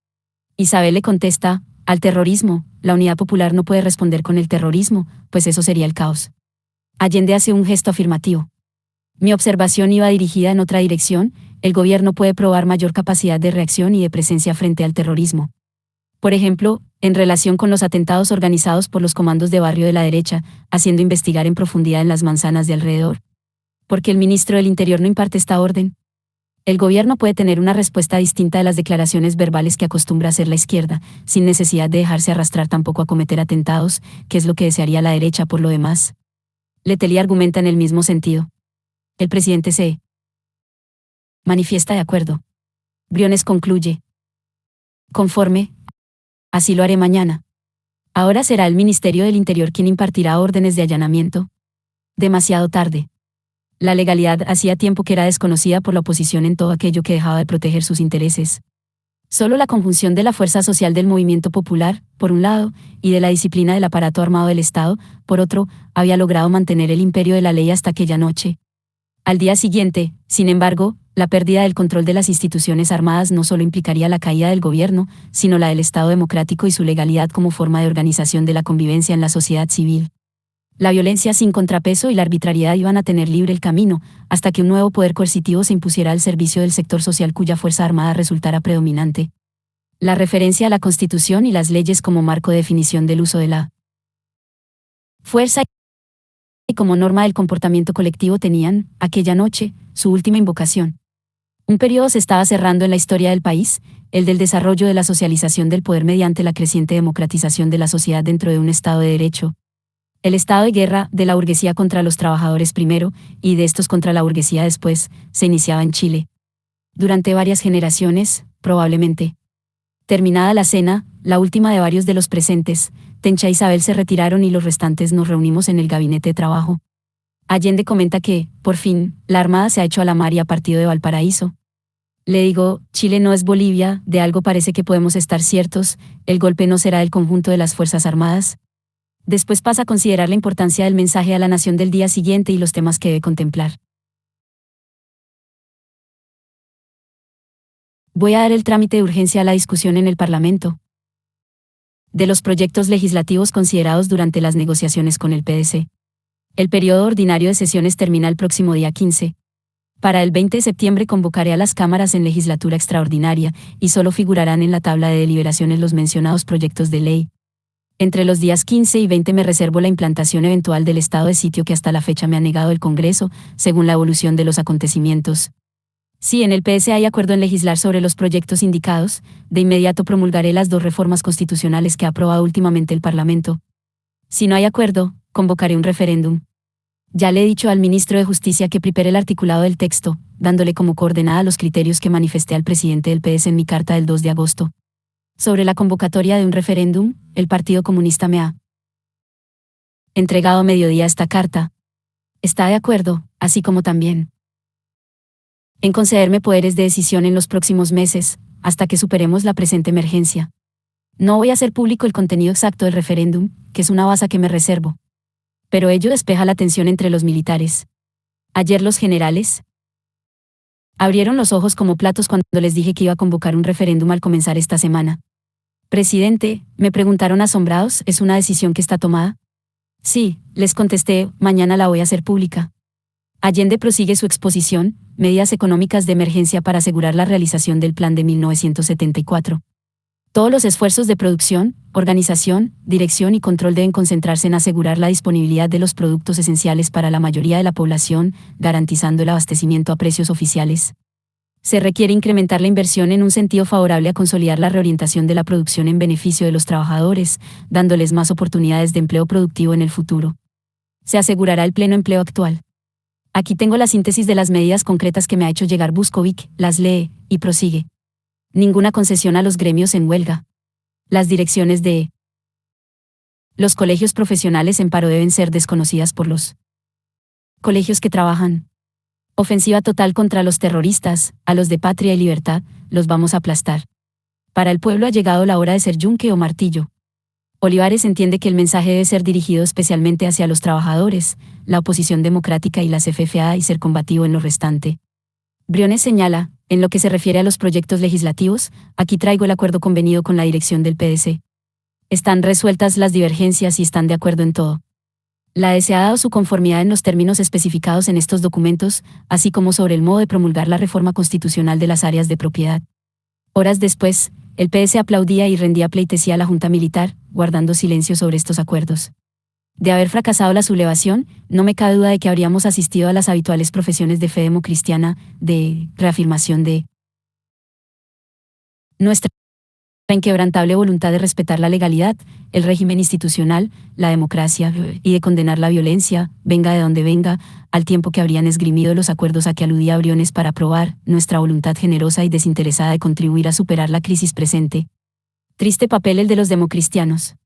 Isabel le contesta, al terrorismo, la Unidad Popular no puede responder con el terrorismo, pues eso sería el caos. Allende hace un gesto afirmativo. Mi observación iba dirigida en otra dirección, el gobierno puede probar mayor capacidad de reacción y de presencia frente al terrorismo. Por ejemplo, en relación con los atentados organizados por los comandos de barrio de la derecha, haciendo investigar en profundidad en las manzanas de alrededor. Porque el ministro del Interior no imparte esta orden. El gobierno puede tener una respuesta distinta de las declaraciones verbales que acostumbra hacer la izquierda, sin necesidad de dejarse arrastrar tampoco a cometer atentados, que es lo que desearía la derecha por lo demás. Letelier argumenta en el mismo sentido. El presidente se manifiesta de acuerdo. Briones concluye. Conforme. Así lo haré mañana. Ahora será el Ministerio del Interior quien impartirá órdenes de allanamiento. Demasiado tarde. La legalidad hacía tiempo que era desconocida por la oposición en todo aquello que dejaba de proteger sus intereses. Solo la conjunción de la fuerza social del movimiento popular, por un lado, y de la disciplina del aparato armado del Estado, por otro, había logrado mantener el imperio de la ley hasta aquella noche. Al día siguiente, sin embargo, la pérdida del control de las instituciones armadas no solo implicaría la caída del gobierno, sino la del Estado democrático y su legalidad como forma de organización de la convivencia en la sociedad civil. La violencia sin contrapeso y la arbitrariedad iban a tener libre el camino, hasta que un nuevo poder coercitivo se impusiera al servicio del sector social cuya fuerza armada resultara predominante. La referencia a la Constitución y las leyes como marco de definición del uso de la fuerza y como norma del comportamiento colectivo tenían, aquella noche, su última invocación. Un periodo se estaba cerrando en la historia del país, el del desarrollo de la socialización del poder mediante la creciente democratización de la sociedad dentro de un Estado de Derecho. El estado de guerra de la burguesía contra los trabajadores primero, y de estos contra la burguesía después, se iniciaba en Chile. Durante varias generaciones, probablemente. Terminada la cena, la última de varios de los presentes, Tencha e Isabel se retiraron y los restantes nos reunimos en el gabinete de trabajo. Allende comenta que, por fin, la Armada se ha hecho a la mar y ha partido de Valparaíso. Le digo, Chile no es Bolivia, de algo parece que podemos estar ciertos, el golpe no será del conjunto de las Fuerzas Armadas. Después pasa a considerar la importancia del mensaje a la nación del día siguiente y los temas que debe contemplar. Voy a dar el trámite de urgencia a la discusión en el Parlamento de los proyectos legislativos considerados durante las negociaciones con el PDC. El periodo ordinario de sesiones termina el próximo día 15. Para el 20 de septiembre convocaré a las cámaras en legislatura extraordinaria, y solo figurarán en la tabla de deliberaciones los mencionados proyectos de ley. Entre los días 15 y 20 me reservo la implantación eventual del estado de sitio que hasta la fecha me ha negado el Congreso, según la evolución de los acontecimientos. Si en el PS hay acuerdo en legislar sobre los proyectos indicados, de inmediato promulgaré las 2 reformas constitucionales que ha aprobado últimamente el Parlamento. Si no hay acuerdo, convocaré un referéndum. Ya le he dicho al ministro de Justicia que prepare el articulado del texto, dándole como coordenada los criterios que manifesté al presidente del PS en mi carta del 2 de agosto. Sobre la convocatoria de un referéndum, el Partido Comunista me ha entregado a mediodía esta carta. Está de acuerdo, así como también en concederme poderes de decisión en los próximos meses, hasta que superemos la presente emergencia. No voy a hacer público el contenido exacto del referéndum, que es una base que me reservo. Pero ello despeja la tensión entre los militares. Ayer los generales abrieron los ojos como platos cuando les dije que iba a convocar un referéndum al comenzar esta semana. Presidente, me preguntaron asombrados, ¿es una decisión que está tomada? Sí, les contesté, mañana la voy a hacer pública. Allende prosigue su exposición, medidas económicas de emergencia para asegurar la realización del plan de 1974. Todos los esfuerzos de producción, organización, dirección y control deben concentrarse en asegurar la disponibilidad de los productos esenciales para la mayoría de la población, garantizando el abastecimiento a precios oficiales. Se requiere incrementar la inversión en un sentido favorable a consolidar la reorientación de la producción en beneficio de los trabajadores, dándoles más oportunidades de empleo productivo en el futuro. Se asegurará el pleno empleo actual. Aquí tengo la síntesis de las medidas concretas que me ha hecho llegar Buscovic, las lee, y prosigue. Ninguna concesión a los gremios en huelga. Las direcciones de los colegios profesionales en paro deben ser desconocidas por los colegios que trabajan. Ofensiva total contra los terroristas, a los de Patria y Libertad, los vamos a aplastar. Para el pueblo ha llegado la hora de ser yunque o martillo. Olivares entiende que el mensaje debe ser dirigido especialmente hacia los trabajadores, la oposición democrática y las FFA y ser combativo en lo restante. Briones señala, en lo que se refiere a los proyectos legislativos, aquí traigo el acuerdo convenido con la dirección del PDC. Están resueltas las divergencias y están de acuerdo en todo. La ADC ha dado su conformidad en los términos especificados en estos documentos, así como sobre el modo de promulgar la reforma constitucional de las áreas de propiedad. Horas después, el PS aplaudía y rendía pleitesía a la Junta Militar, guardando silencio sobre estos acuerdos. De haber fracasado la sublevación, no me cabe duda de que habríamos asistido a las habituales profesiones de fe democristiana, de reafirmación de nuestra inquebrantable voluntad de respetar la legalidad, el régimen institucional, la democracia, y de condenar la violencia, venga de donde venga, al tiempo que habrían esgrimido los acuerdos a que aludía Briones para probar nuestra voluntad generosa y desinteresada de contribuir a superar la crisis presente. Triste papel el de los democristianos.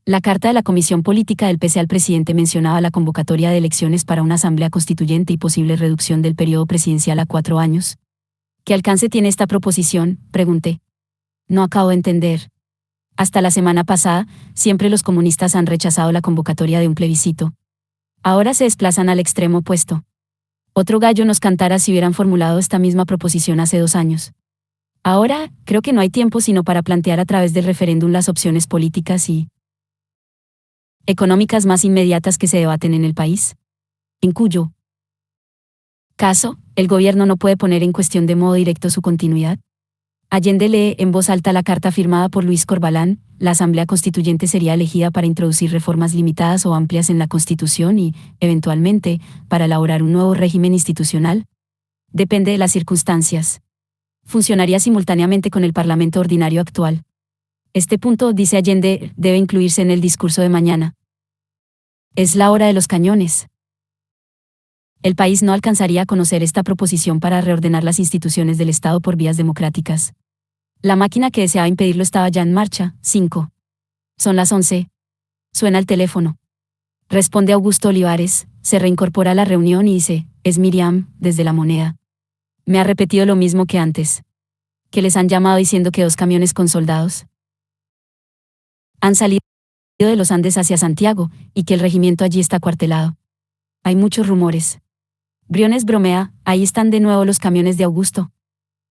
La carta de la Comisión Política del PC al presidente mencionaba la convocatoria de elecciones para una asamblea constituyente y posible reducción del periodo presidencial a 4 años. ¿Qué alcance tiene esta proposición?, pregunté. No acabo de entender. Hasta la semana pasada, siempre los comunistas han rechazado la convocatoria de un plebiscito. Ahora se desplazan al extremo opuesto. Otro gallo nos cantara si hubieran formulado esta misma proposición hace 2 años. Ahora, creo que no hay tiempo sino para plantear a través del referéndum las opciones políticas y económicas más inmediatas que se debaten en el país. En cuyo caso, el gobierno no puede poner en cuestión de modo directo su continuidad. Allende lee en voz alta la carta firmada por Luis Corbalán. La Asamblea Constituyente sería elegida para introducir reformas limitadas o amplias en la Constitución y, eventualmente, para elaborar un nuevo régimen institucional. Depende de las circunstancias. Funcionaría simultáneamente con el Parlamento ordinario actual. Este punto, dice Allende, debe incluirse en el discurso de mañana. Es la hora de los cañones. El país no alcanzaría a conocer esta proposición para reordenar las instituciones del Estado por vías democráticas. La máquina que deseaba impedirlo estaba ya en marcha. 5. Son las 11. Suena el teléfono. Responde Augusto Olivares, se reincorpora a la reunión y dice, es Miriam, desde La Moneda. Me ha repetido lo mismo que antes. Que les han llamado diciendo que 2 camiones con soldados han salido de los Andes hacia Santiago, y que el regimiento allí está cuartelado. Hay muchos rumores. Briones bromea, ahí están de nuevo los camiones de Augusto.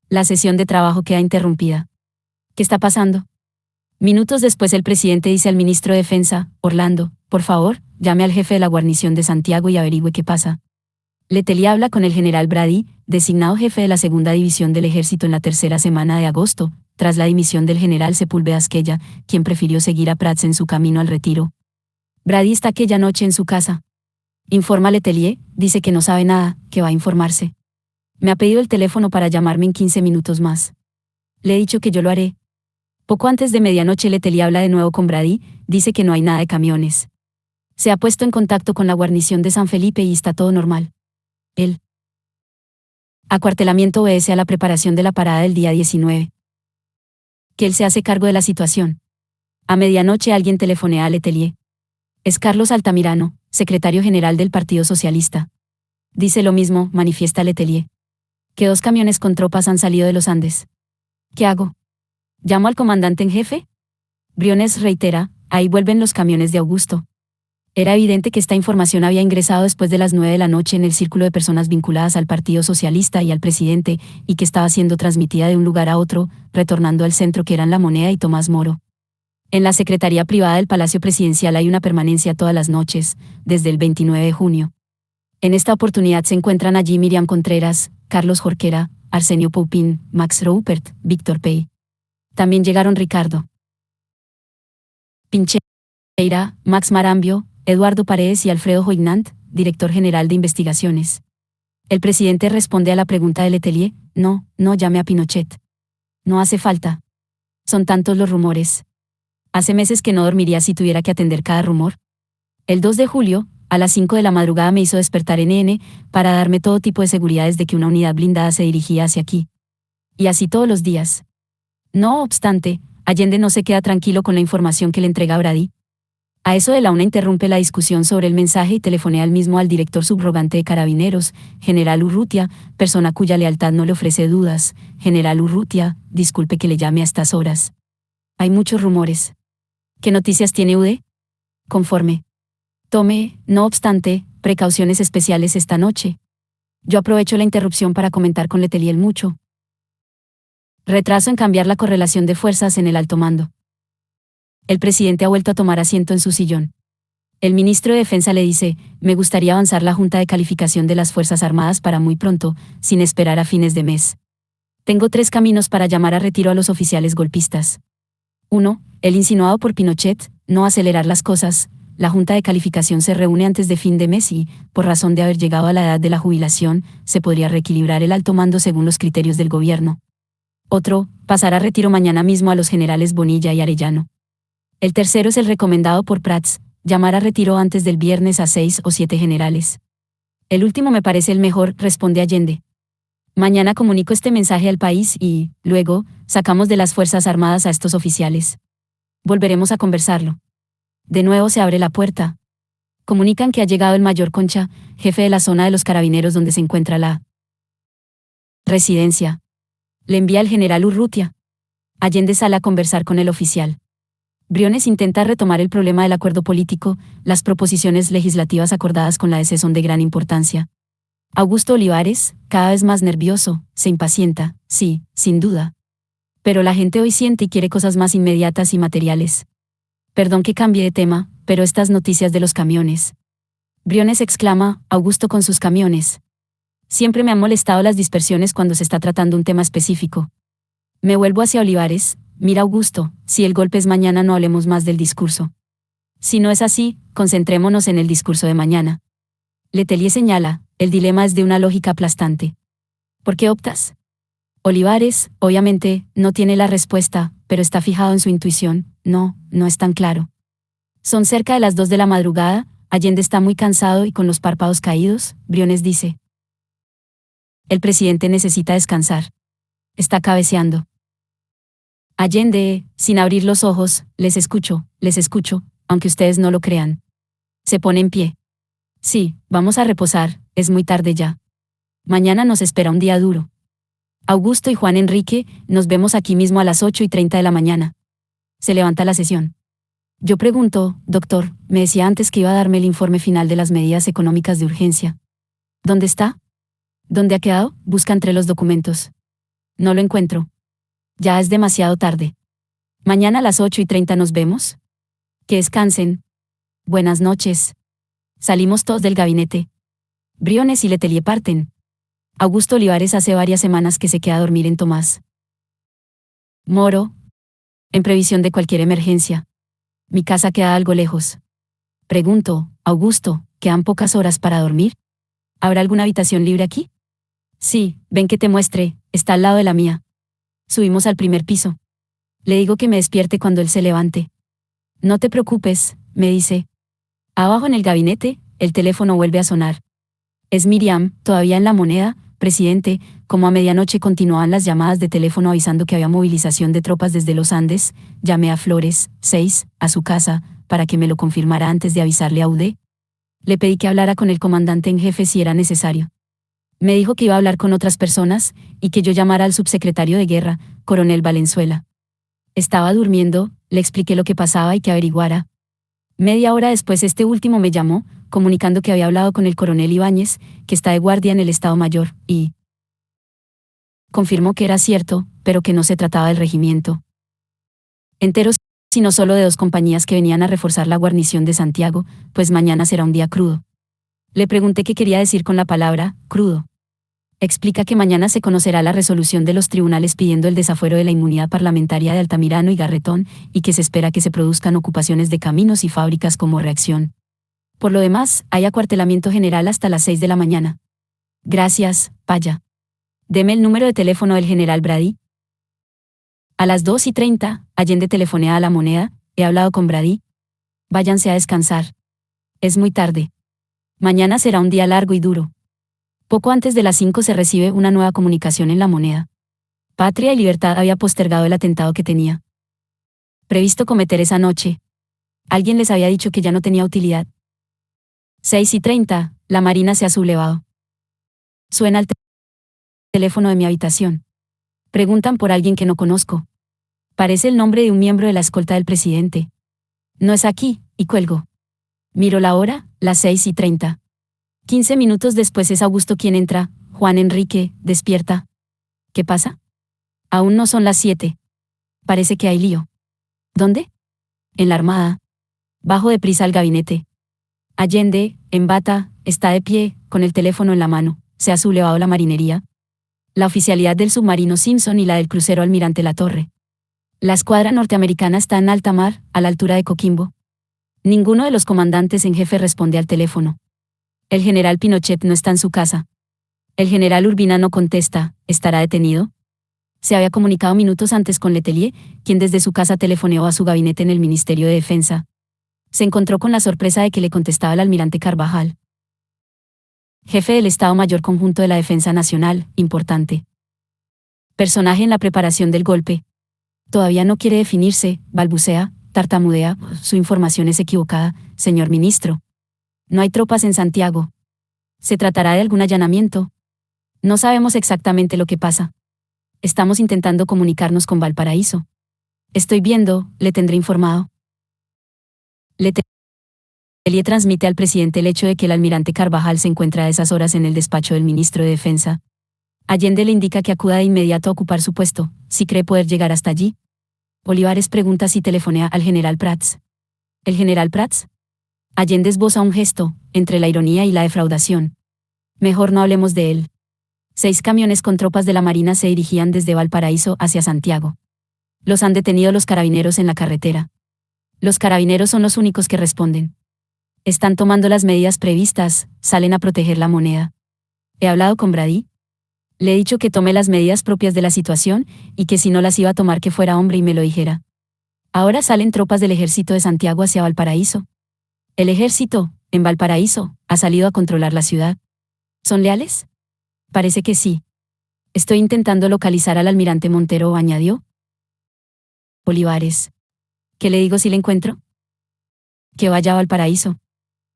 La sesión de trabajo queda interrumpida. ¿Qué está pasando? Minutos después el presidente dice al ministro de Defensa, Orlando, por favor, llame al jefe de la guarnición de Santiago y averigüe qué pasa. Letelier habla con el general Brady, designado jefe de la segunda división del ejército en la tercera semana de agosto, tras la dimisión del general Sepúlveda Asquella, quien prefirió seguir a Prats en su camino al retiro. Brady está aquella noche en su casa. Informa a Letelier, dice que no sabe nada, que va a informarse. Me ha pedido el teléfono para llamarme en 15 minutos más. Le he dicho que yo lo haré. Poco antes de medianoche Letelier habla de nuevo con Brady, dice que no hay nada de camiones. Se ha puesto en contacto con la guarnición de San Felipe y está todo normal. El acuartelamiento obedece a la preparación de la parada del día 19. Que él se hace cargo de la situación. A medianoche alguien telefonea a Letelier. Es Carlos Altamirano, secretario general del Partido Socialista. Dice lo mismo, manifiesta Letelier. Que 2 camiones con tropas han salido de los Andes. ¿Qué hago? ¿Llamo al comandante en jefe? Briones reitera, ahí vuelven los camiones de Augusto. Era evidente que esta información había ingresado después de las 9 de la noche en el círculo de personas vinculadas al Partido Socialista y al presidente, y que estaba siendo transmitida de un lugar a otro, retornando al centro que eran La Moneda y Tomás Moro. En la secretaría privada del Palacio Presidencial hay una permanencia todas las noches, desde el 29 de junio. En esta oportunidad se encuentran allí Miriam Contreras, Carlos Jorquera, Arsenio Poupin, Max Ruppert, Víctor Pey. También llegaron Ricardo Pincheira, Max Marambio, Eduardo Paredes y Alfredo Joignant, director general de investigaciones. El presidente responde a la pregunta de Letelier, no llame a Pinochet. No hace falta. Son tantos los rumores. Hace meses que no dormiría si tuviera que atender cada rumor. El 2 de julio, a las 5 de la madrugada me hizo despertar NN, para darme todo tipo de seguridades de que una unidad blindada se dirigía hacia aquí. Y así todos los días. No obstante, Allende no se queda tranquilo con la información que le entrega Brady. A eso de la 1 interrumpe la discusión sobre el mensaje y telefonea al mismo al director subrogante de Carabineros, General Urrutia, persona cuya lealtad no le ofrece dudas. General Urrutia, disculpe que le llame a estas horas. Hay muchos rumores. ¿Qué noticias tiene UD? Conforme. Tome, no obstante, precauciones especiales esta noche. Yo aprovecho la interrupción para comentar con Letelier mucho retraso en cambiar la correlación de fuerzas en el alto mando. El presidente ha vuelto a tomar asiento en su sillón. El ministro de Defensa le dice, me gustaría avanzar la junta de calificación de las Fuerzas Armadas para muy pronto, sin esperar a fines de mes. Tengo 3 caminos para llamar a retiro a los oficiales golpistas. 1. El insinuado por Pinochet, no acelerar las cosas. La junta de calificación se reúne antes de fin de mes y, por razón de haber llegado a la edad de la jubilación, se podría reequilibrar el alto mando según los criterios del gobierno. Otro, pasar a retiro mañana mismo a los generales Bonilla y Arellano. El tercero es el recomendado por Prats, llamar a retiro antes del viernes a 6 o 7 generales. El último me parece el mejor, responde Allende. Mañana comunico este mensaje al país y, luego, sacamos de las Fuerzas Armadas a estos oficiales. Volveremos a conversarlo. De nuevo se abre la puerta. Comunican que ha llegado el mayor Concha, jefe de la zona de los carabineros donde se encuentra la residencia. Le envía el general Urrutia. Allende sale a conversar con el oficial. Briones intenta retomar el problema del acuerdo político, las proposiciones legislativas acordadas con la DC son de gran importancia. Augusto Olivares, cada vez más nervioso, se impacienta, sí, sin duda. Pero la gente hoy siente y quiere cosas más inmediatas y materiales. Perdón que cambie de tema, pero estas noticias de los camiones. Briones exclama, Augusto con sus camiones. Siempre me han molestado las dispersiones cuando se está tratando un tema específico. Me vuelvo hacia Olivares, mira Augusto, si el golpe es mañana no hablemos más del discurso. Si no es así, concentrémonos en el discurso de mañana. Letelier señala, el dilema es de una lógica aplastante. ¿Por qué optas? Olivares, obviamente, no tiene la respuesta, pero está fijado en su intuición, no es tan claro. Son cerca de las 2 de la madrugada, Allende está muy cansado y con los párpados caídos, Briones dice. El presidente necesita descansar. Está cabeceando. Allende, sin abrir los ojos, les escucho, aunque ustedes no lo crean. Se pone en pie. Sí, vamos a reposar, es muy tarde ya. Mañana nos espera un día duro. Augusto y Juan Enrique, nos vemos aquí mismo a las 8:30 de la mañana. Se levanta la sesión. Yo pregunto, doctor, me decía antes que iba a darme el informe final de las medidas económicas de urgencia. ¿Dónde está? ¿Dónde ha quedado? Busca entre los documentos. No lo encuentro. Ya es demasiado tarde. Mañana a las 8:30 nos vemos. Que descansen. Buenas noches. Salimos todos del gabinete. Briones y Letelier parten. Augusto Olivares hace varias semanas que se queda a dormir en Tomás Moro, en previsión de cualquier emergencia. Mi casa queda algo lejos. Pregunto, Augusto, ¿quedan pocas horas para dormir? ¿Habrá alguna habitación libre aquí? Sí, ven que te muestre, está al lado de la mía. Subimos al primer piso. Le digo que me despierte cuando él se levante. No te preocupes, me dice. Abajo en el gabinete, el teléfono vuelve a sonar. Es Miriam, todavía en La Moneda, presidente. Como a medianoche continuaban las llamadas de teléfono avisando que había movilización de tropas desde los Andes, llamé a Flores, 6, a su casa, para que me lo confirmara antes de avisarle a UD. Le pedí que hablara con el comandante en jefe si era necesario. Me dijo que iba a hablar con otras personas, y que yo llamara al subsecretario de Guerra, coronel Valenzuela. Estaba durmiendo, le expliqué lo que pasaba y que averiguara. Media hora después este último me llamó, comunicando que había hablado con el coronel Ibáñez, que está de guardia en el Estado Mayor, y confirmó que era cierto, pero que no se trataba del regimiento entero, sino solo de 2 compañías que venían a reforzar la guarnición de Santiago, pues mañana será un día crudo. Le pregunté qué quería decir con la palabra crudo. Explica que mañana se conocerá la resolución de los tribunales pidiendo el desafuero de la inmunidad parlamentaria de Altamirano y Garretón, y que se espera que se produzcan ocupaciones de caminos y fábricas como reacción. Por lo demás, hay acuartelamiento general hasta las 6 de la mañana. Gracias, Paya. Deme el número de teléfono del general Brady. A las 2:30, Allende telefonea a La Moneda, he hablado con Brady. Váyanse a descansar. Es muy tarde. Mañana será un día largo y duro. Poco antes de las 5 se recibe una nueva comunicación en La Moneda. Patria y Libertad había postergado el atentado que tenía previsto cometer esa noche. Alguien les había dicho que ya no tenía utilidad. 6:30, la Marina se ha sublevado. Suena el teléfono de mi habitación. Preguntan por alguien que no conozco. Parece el nombre de un miembro de la escolta del presidente. No es aquí, y cuelgo. Miro la hora, las 6:30. 15 minutos después es Augusto quien entra. Juan Enrique, despierta. ¿Qué pasa? Aún no son las 7. Parece que hay lío. ¿Dónde? En la Armada. Bajo deprisa al gabinete. Allende, en bata, está de pie, con el teléfono en la mano. Se ha sublevado la marinería. La oficialidad del submarino Simpson y la del crucero Almirante La Torre. La escuadra norteamericana está en alta mar, a la altura de Coquimbo. Ninguno de los comandantes en jefe responde al teléfono. El general Pinochet no está en su casa. El general Urbina no contesta, ¿estará detenido? Se había comunicado minutos antes con Letelier, quien desde su casa telefoneó a su gabinete en el Ministerio de Defensa. Se encontró con la sorpresa de que le contestaba el almirante Carvajal, jefe del Estado Mayor Conjunto de la Defensa Nacional, importante personaje en la preparación del golpe. Todavía no quiere definirse, balbucea, tartamudea, su información es equivocada, señor ministro. No hay tropas en Santiago. ¿Se tratará de algún allanamiento? No sabemos exactamente lo que pasa. Estamos intentando comunicarnos con Valparaíso. Estoy viendo, le tendré informado. Letelier transmite al presidente el hecho de que el almirante Carvajal se encuentra a esas horas en el despacho del ministro de Defensa. Allende le indica que acuda de inmediato a ocupar su puesto, si cree poder llegar hasta allí. Olivares pregunta si telefonea al general Prats. ¿El general Prats? Allende esboza un gesto, entre la ironía y la defraudación. Mejor no hablemos de él. 6 camiones con tropas de la Marina se dirigían desde Valparaíso hacia Santiago. Los han detenido los carabineros en la carretera. Los carabineros son los únicos que responden. Están tomando las medidas previstas, salen a proteger La Moneda. He hablado con Brady. Le he dicho que tome las medidas propias de la situación, y que si no las iba a tomar que fuera hombre y me lo dijera. Ahora salen tropas del ejército de Santiago hacia Valparaíso. El ejército, en Valparaíso, ha salido a controlar la ciudad. ¿Son leales? Parece que sí. Estoy intentando localizar al almirante Montero, añadió. Olivares. ¿Qué le digo si le encuentro? Que vaya a Valparaíso.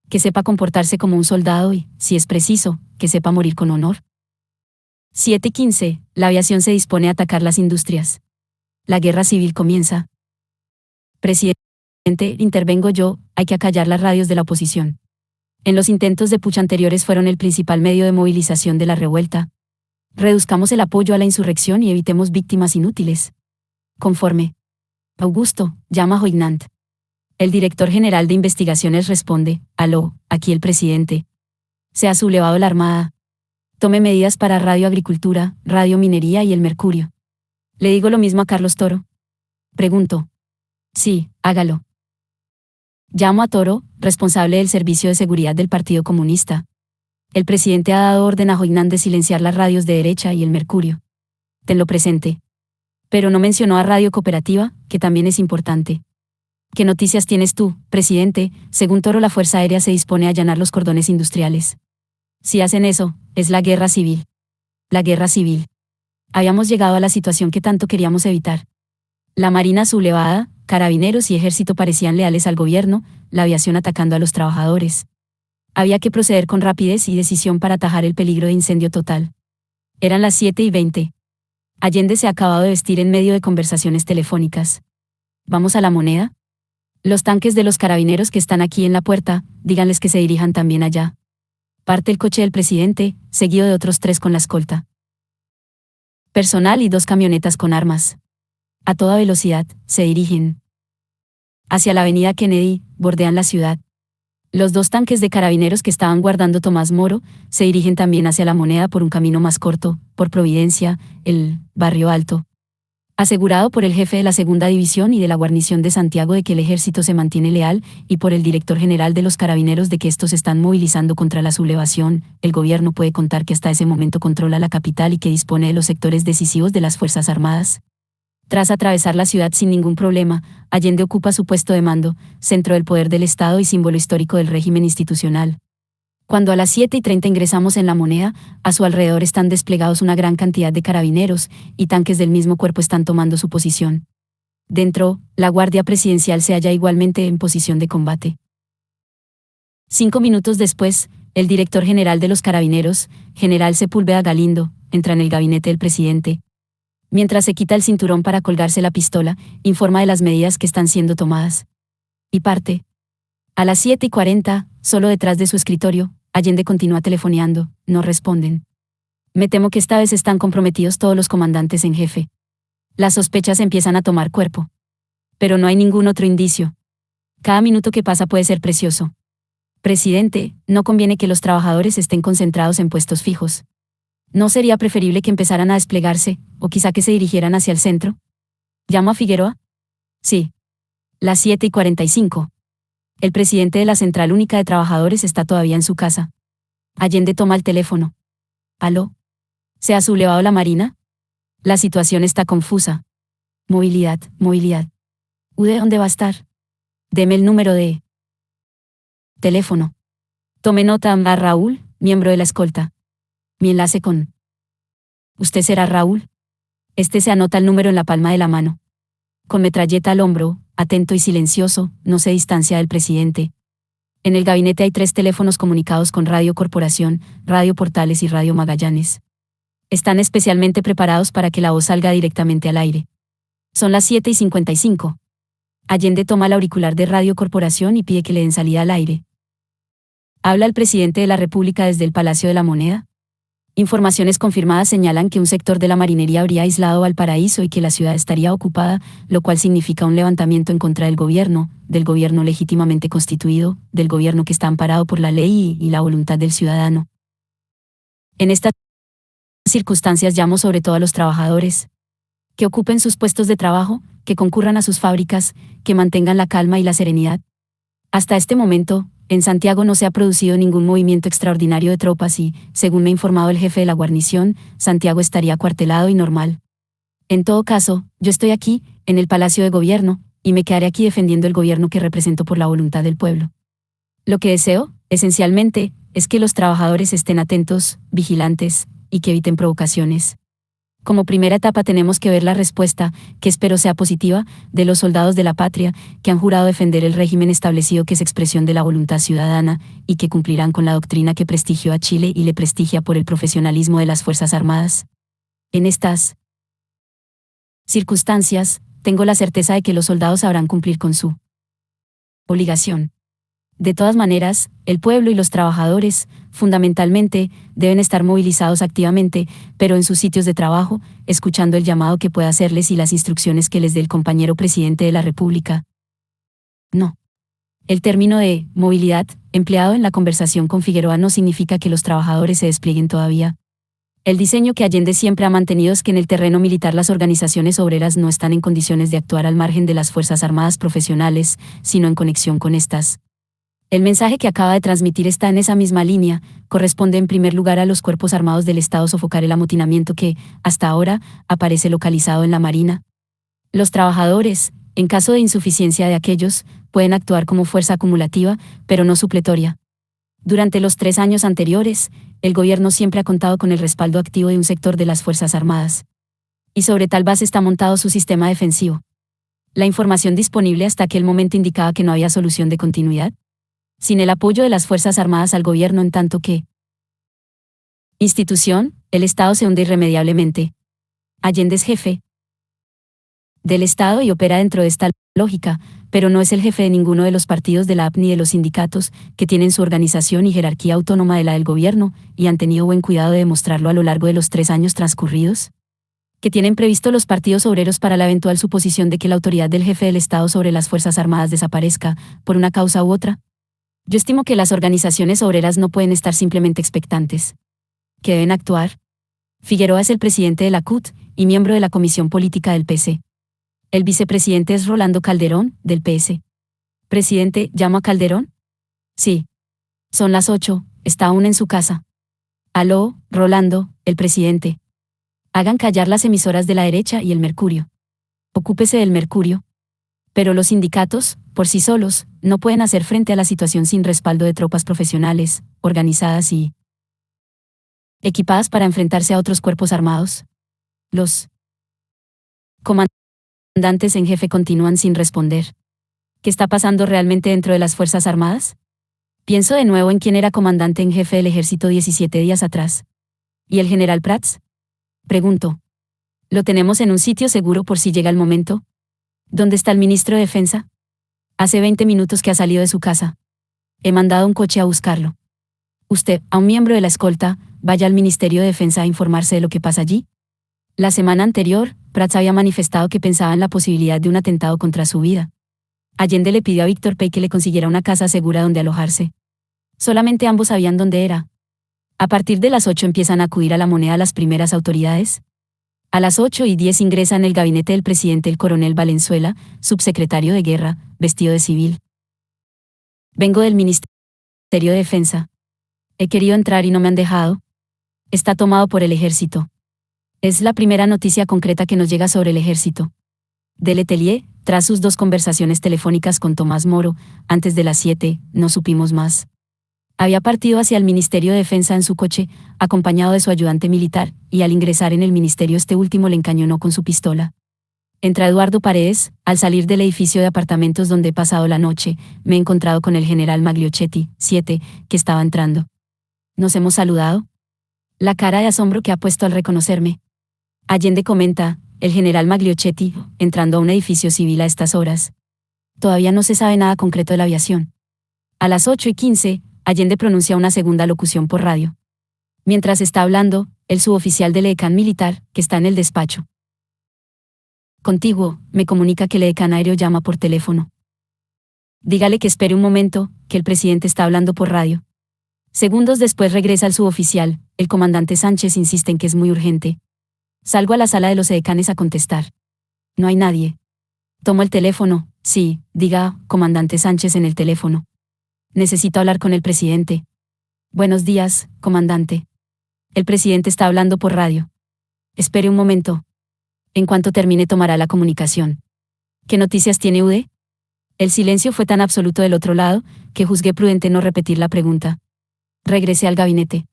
Que sepa comportarse como un soldado y, si es preciso, que sepa morir con honor. 7:15. La aviación se dispone a atacar las industrias. La guerra civil comienza. Presidente, intervengo yo, hay que acallar las radios de la oposición. En los intentos de pucha anteriores fueron el principal medio de movilización de la revuelta. Reduzcamos el apoyo a la insurrección y evitemos víctimas inútiles. Conforme. Augusto, llama a Hoygnant. El director general de investigaciones responde, aló, aquí el presidente. Se ha sublevado la armada. Tome medidas para radioagricultura, radiominería y el mercurio. ¿Le digo lo mismo a Carlos Toro? Pregunto. Sí, hágalo. Llamo a Toro, responsable del Servicio de Seguridad del Partido Comunista. El presidente ha dado orden a Hoygnant de silenciar las radios de derecha y el mercurio. Tenlo presente. Pero no mencionó a Radio Cooperativa, que también es importante. ¿Qué noticias tienes tú, presidente? Según Toro, la Fuerza Aérea se dispone a allanar los cordones industriales. Si hacen eso, es la guerra civil. La guerra civil. Habíamos llegado a la situación que tanto queríamos evitar. La Marina sublevada, Carabineros y Ejército parecían leales al gobierno, la aviación atacando a los trabajadores. Había que proceder con rapidez y decisión para atajar el peligro de incendio total. Eran las 7:20. Allende se ha acabado de vestir en medio de conversaciones telefónicas. ¿Vamos a la Moneda? Los tanques de los carabineros que están aquí en la puerta, díganles que se dirijan también allá. Parte el coche del presidente, seguido de otros 3 con la escolta. Personal y 2 camionetas con armas. A toda velocidad, se dirigen hacia la avenida Kennedy, bordean la ciudad. Los 2 tanques de carabineros que estaban guardando Tomás Moro, se dirigen también hacia la Moneda por un camino más corto, por Providencia, el Barrio Alto. Asegurado por el jefe de la segunda división y de la guarnición de Santiago de que el ejército se mantiene leal, y por el director general de los carabineros de que estos están movilizando contra la sublevación, el gobierno puede contar que hasta ese momento controla la capital y que dispone de los sectores decisivos de las Fuerzas Armadas. Tras atravesar la ciudad sin ningún problema, Allende ocupa su puesto de mando, centro del poder del Estado y símbolo histórico del régimen institucional. Cuando a las 7:30 ingresamos en la Moneda, a su alrededor están desplegados una gran cantidad de carabineros, y tanques del mismo cuerpo están tomando su posición. Dentro, la Guardia Presidencial se halla igualmente en posición de combate. 5 minutos después, el director general de los carabineros, general Sepúlveda Galindo, entra en el gabinete del presidente. Mientras se quita el cinturón para colgarse la pistola, informa de las medidas que están siendo tomadas. Y parte. A las 7:40, solo detrás de su escritorio, Allende continúa telefoneando, no responden. Me temo que esta vez están comprometidos todos los comandantes en jefe. Las sospechas empiezan a tomar cuerpo. Pero no hay ningún otro indicio. Cada minuto que pasa puede ser precioso. Presidente, no conviene que los trabajadores estén concentrados en puestos fijos. ¿No sería preferible que empezaran a desplegarse, o quizá que se dirigieran hacia el centro? ¿Llamo a Figueroa? Sí. Las 7:45. El presidente de la Central Única de Trabajadores está todavía en su casa. Allende toma el teléfono. ¿Aló? ¿Se ha sublevado la Marina? La situación está confusa. Movilidad, movilidad. ¿Ude dónde va a estar? Deme el número de teléfono. Tome nota a Raúl, miembro de la escolta. Mi enlace con... ¿Usted será Raúl? Este se anota el número en la palma de la mano. Con metralleta al hombro, atento y silencioso, no se distancia del presidente. En el gabinete hay 3 teléfonos comunicados con Radio Corporación, Radio Portales y Radio Magallanes. Están especialmente preparados para que la voz salga directamente al aire. Son las 7:55. Allende toma el auricular de Radio Corporación y pide que le den salida al aire. Habla el presidente de la República desde el Palacio de la Moneda. Informaciones confirmadas señalan que un sector de la marinería habría aislado Valparaíso y que la ciudad estaría ocupada, lo cual significa un levantamiento en contra del gobierno legítimamente constituido, del gobierno que está amparado por la ley y la voluntad del ciudadano. En estas circunstancias llamo sobre todo a los trabajadores. Que ocupen sus puestos de trabajo, que concurran a sus fábricas, que mantengan la calma y la serenidad. Hasta este momento, en Santiago no se ha producido ningún movimiento extraordinario de tropas y, según me ha informado el jefe de la guarnición, Santiago estaría acuartelado y normal. En todo caso, yo estoy aquí, en el Palacio de Gobierno, y me quedaré aquí defendiendo el gobierno que represento por la voluntad del pueblo. Lo que deseo, esencialmente, es que los trabajadores estén atentos, vigilantes, y que eviten provocaciones. Como primera etapa tenemos que ver la respuesta, que espero sea positiva, de los soldados de la patria, que han jurado defender el régimen establecido que es expresión de la voluntad ciudadana, y que cumplirán con la doctrina que prestigió a Chile y le prestigia por el profesionalismo de las Fuerzas Armadas. En estas circunstancias, tengo la certeza de que los soldados sabrán cumplir con su obligación. De todas maneras, el pueblo y los trabajadores, fundamentalmente, deben estar movilizados activamente, pero en sus sitios de trabajo, escuchando el llamado que pueda hacerles y las instrucciones que les dé el compañero presidente de la República. No. El término de movilidad, empleado en la conversación con Figueroa, no significa que los trabajadores se desplieguen todavía. El diseño que Allende siempre ha mantenido es que en el terreno militar las organizaciones obreras no están en condiciones de actuar al margen de las Fuerzas Armadas profesionales, sino en conexión con estas. El mensaje que acaba de transmitir está en esa misma línea, corresponde en primer lugar a los cuerpos armados del Estado sofocar el amotinamiento que, hasta ahora, aparece localizado en la Marina. Los trabajadores, en caso de insuficiencia de aquellos, pueden actuar como fuerza acumulativa, pero no supletoria. Durante los 3 años anteriores, el gobierno siempre ha contado con el respaldo activo de un sector de las Fuerzas Armadas. Y sobre tal base está montado su sistema defensivo. La información disponible hasta aquel momento indicaba que no había solución de continuidad sin el apoyo de las Fuerzas Armadas al gobierno, en tanto que institución, el Estado se hunde irremediablemente. Allende es jefe del Estado y opera dentro de esta lógica, pero no es el jefe de ninguno de los partidos de la AP ni de los sindicatos, que tienen su organización y jerarquía autónoma de la del gobierno, y han tenido buen cuidado de demostrarlo a lo largo de los 3 años transcurridos. Que tienen previsto los partidos obreros para la eventual suposición de que la autoridad del jefe del Estado sobre las Fuerzas Armadas desaparezca, por una causa u otra. Yo estimo que las organizaciones obreras no pueden estar simplemente expectantes. Que deben actuar. Figueroa es el presidente de la CUT y miembro de la Comisión Política del PC. El vicepresidente es Rolando Calderón, del PS. Presidente, ¿llamo a Calderón? Sí. Son las 8, está aún en su casa. Aló, Rolando, el presidente. Hagan callar las emisoras de la derecha y el Mercurio. Ocúpese del Mercurio. Pero los sindicatos, por sí solos, no pueden hacer frente a la situación sin respaldo de tropas profesionales, organizadas y equipadas para enfrentarse a otros cuerpos armados. Los comandantes en jefe continúan sin responder. ¿Qué está pasando realmente dentro de las Fuerzas Armadas? Pienso de nuevo en quién era comandante en jefe del ejército 17 días atrás. ¿Y el general Prats? Pregunto. ¿Lo tenemos en un sitio seguro por si llega el momento? ¿Dónde está el ministro de Defensa? Hace 20 minutos que ha salido de su casa. He mandado un coche a buscarlo. Usted, a un miembro de la escolta, vaya al Ministerio de Defensa a informarse de lo que pasa allí. La semana anterior, Prats había manifestado que pensaba en la posibilidad de un atentado contra su vida. Allende le pidió a Víctor Pey que le consiguiera una casa segura donde alojarse. Solamente ambos sabían dónde era. A partir de las 8 empiezan a acudir a la Moneda las primeras autoridades. A las 8:10 ingresa en el gabinete del presidente el coronel Valenzuela, subsecretario de Guerra, vestido de civil. Vengo del Ministerio de Defensa. He querido entrar y no me han dejado. Está tomado por el ejército. Es la primera noticia concreta que nos llega sobre el ejército. De Letelier, tras sus 2 conversaciones telefónicas con Tomás Moro, antes de las 7, no supimos más. Había partido hacia el Ministerio de Defensa en su coche, acompañado de su ayudante militar, y al ingresar en el ministerio este último le encañonó con su pistola. Entra Eduardo Paredes. Al salir del edificio de apartamentos donde he pasado la noche, me he encontrado con el general Magliochetti, 7, que estaba entrando. ¿Nos hemos saludado? La cara de asombro que ha puesto al reconocerme. Allende comenta, el general Magliochetti, entrando a un edificio civil a estas horas. Todavía no se sabe nada concreto de la aviación. A las 8:15, Allende pronuncia una segunda locución por radio. Mientras está hablando, el suboficial del edecán militar, que está en el despacho contiguo, me comunica que el edecán aéreo llama por teléfono. Dígale que espere un momento, que el presidente está hablando por radio. Segundos después regresa el suboficial, el comandante Sánchez insiste en que es muy urgente. Salgo a la sala de los edecanes a contestar. No hay nadie. Tomo el teléfono, sí, diga, comandante Sánchez en el teléfono. Necesito hablar con el presidente. Buenos días, comandante. El presidente está hablando por radio. Espere un momento. En cuanto termine tomará la comunicación. ¿Qué noticias tiene UD? El silencio fue tan absoluto del otro lado, que juzgué prudente no repetir la pregunta. Regresé al gabinete.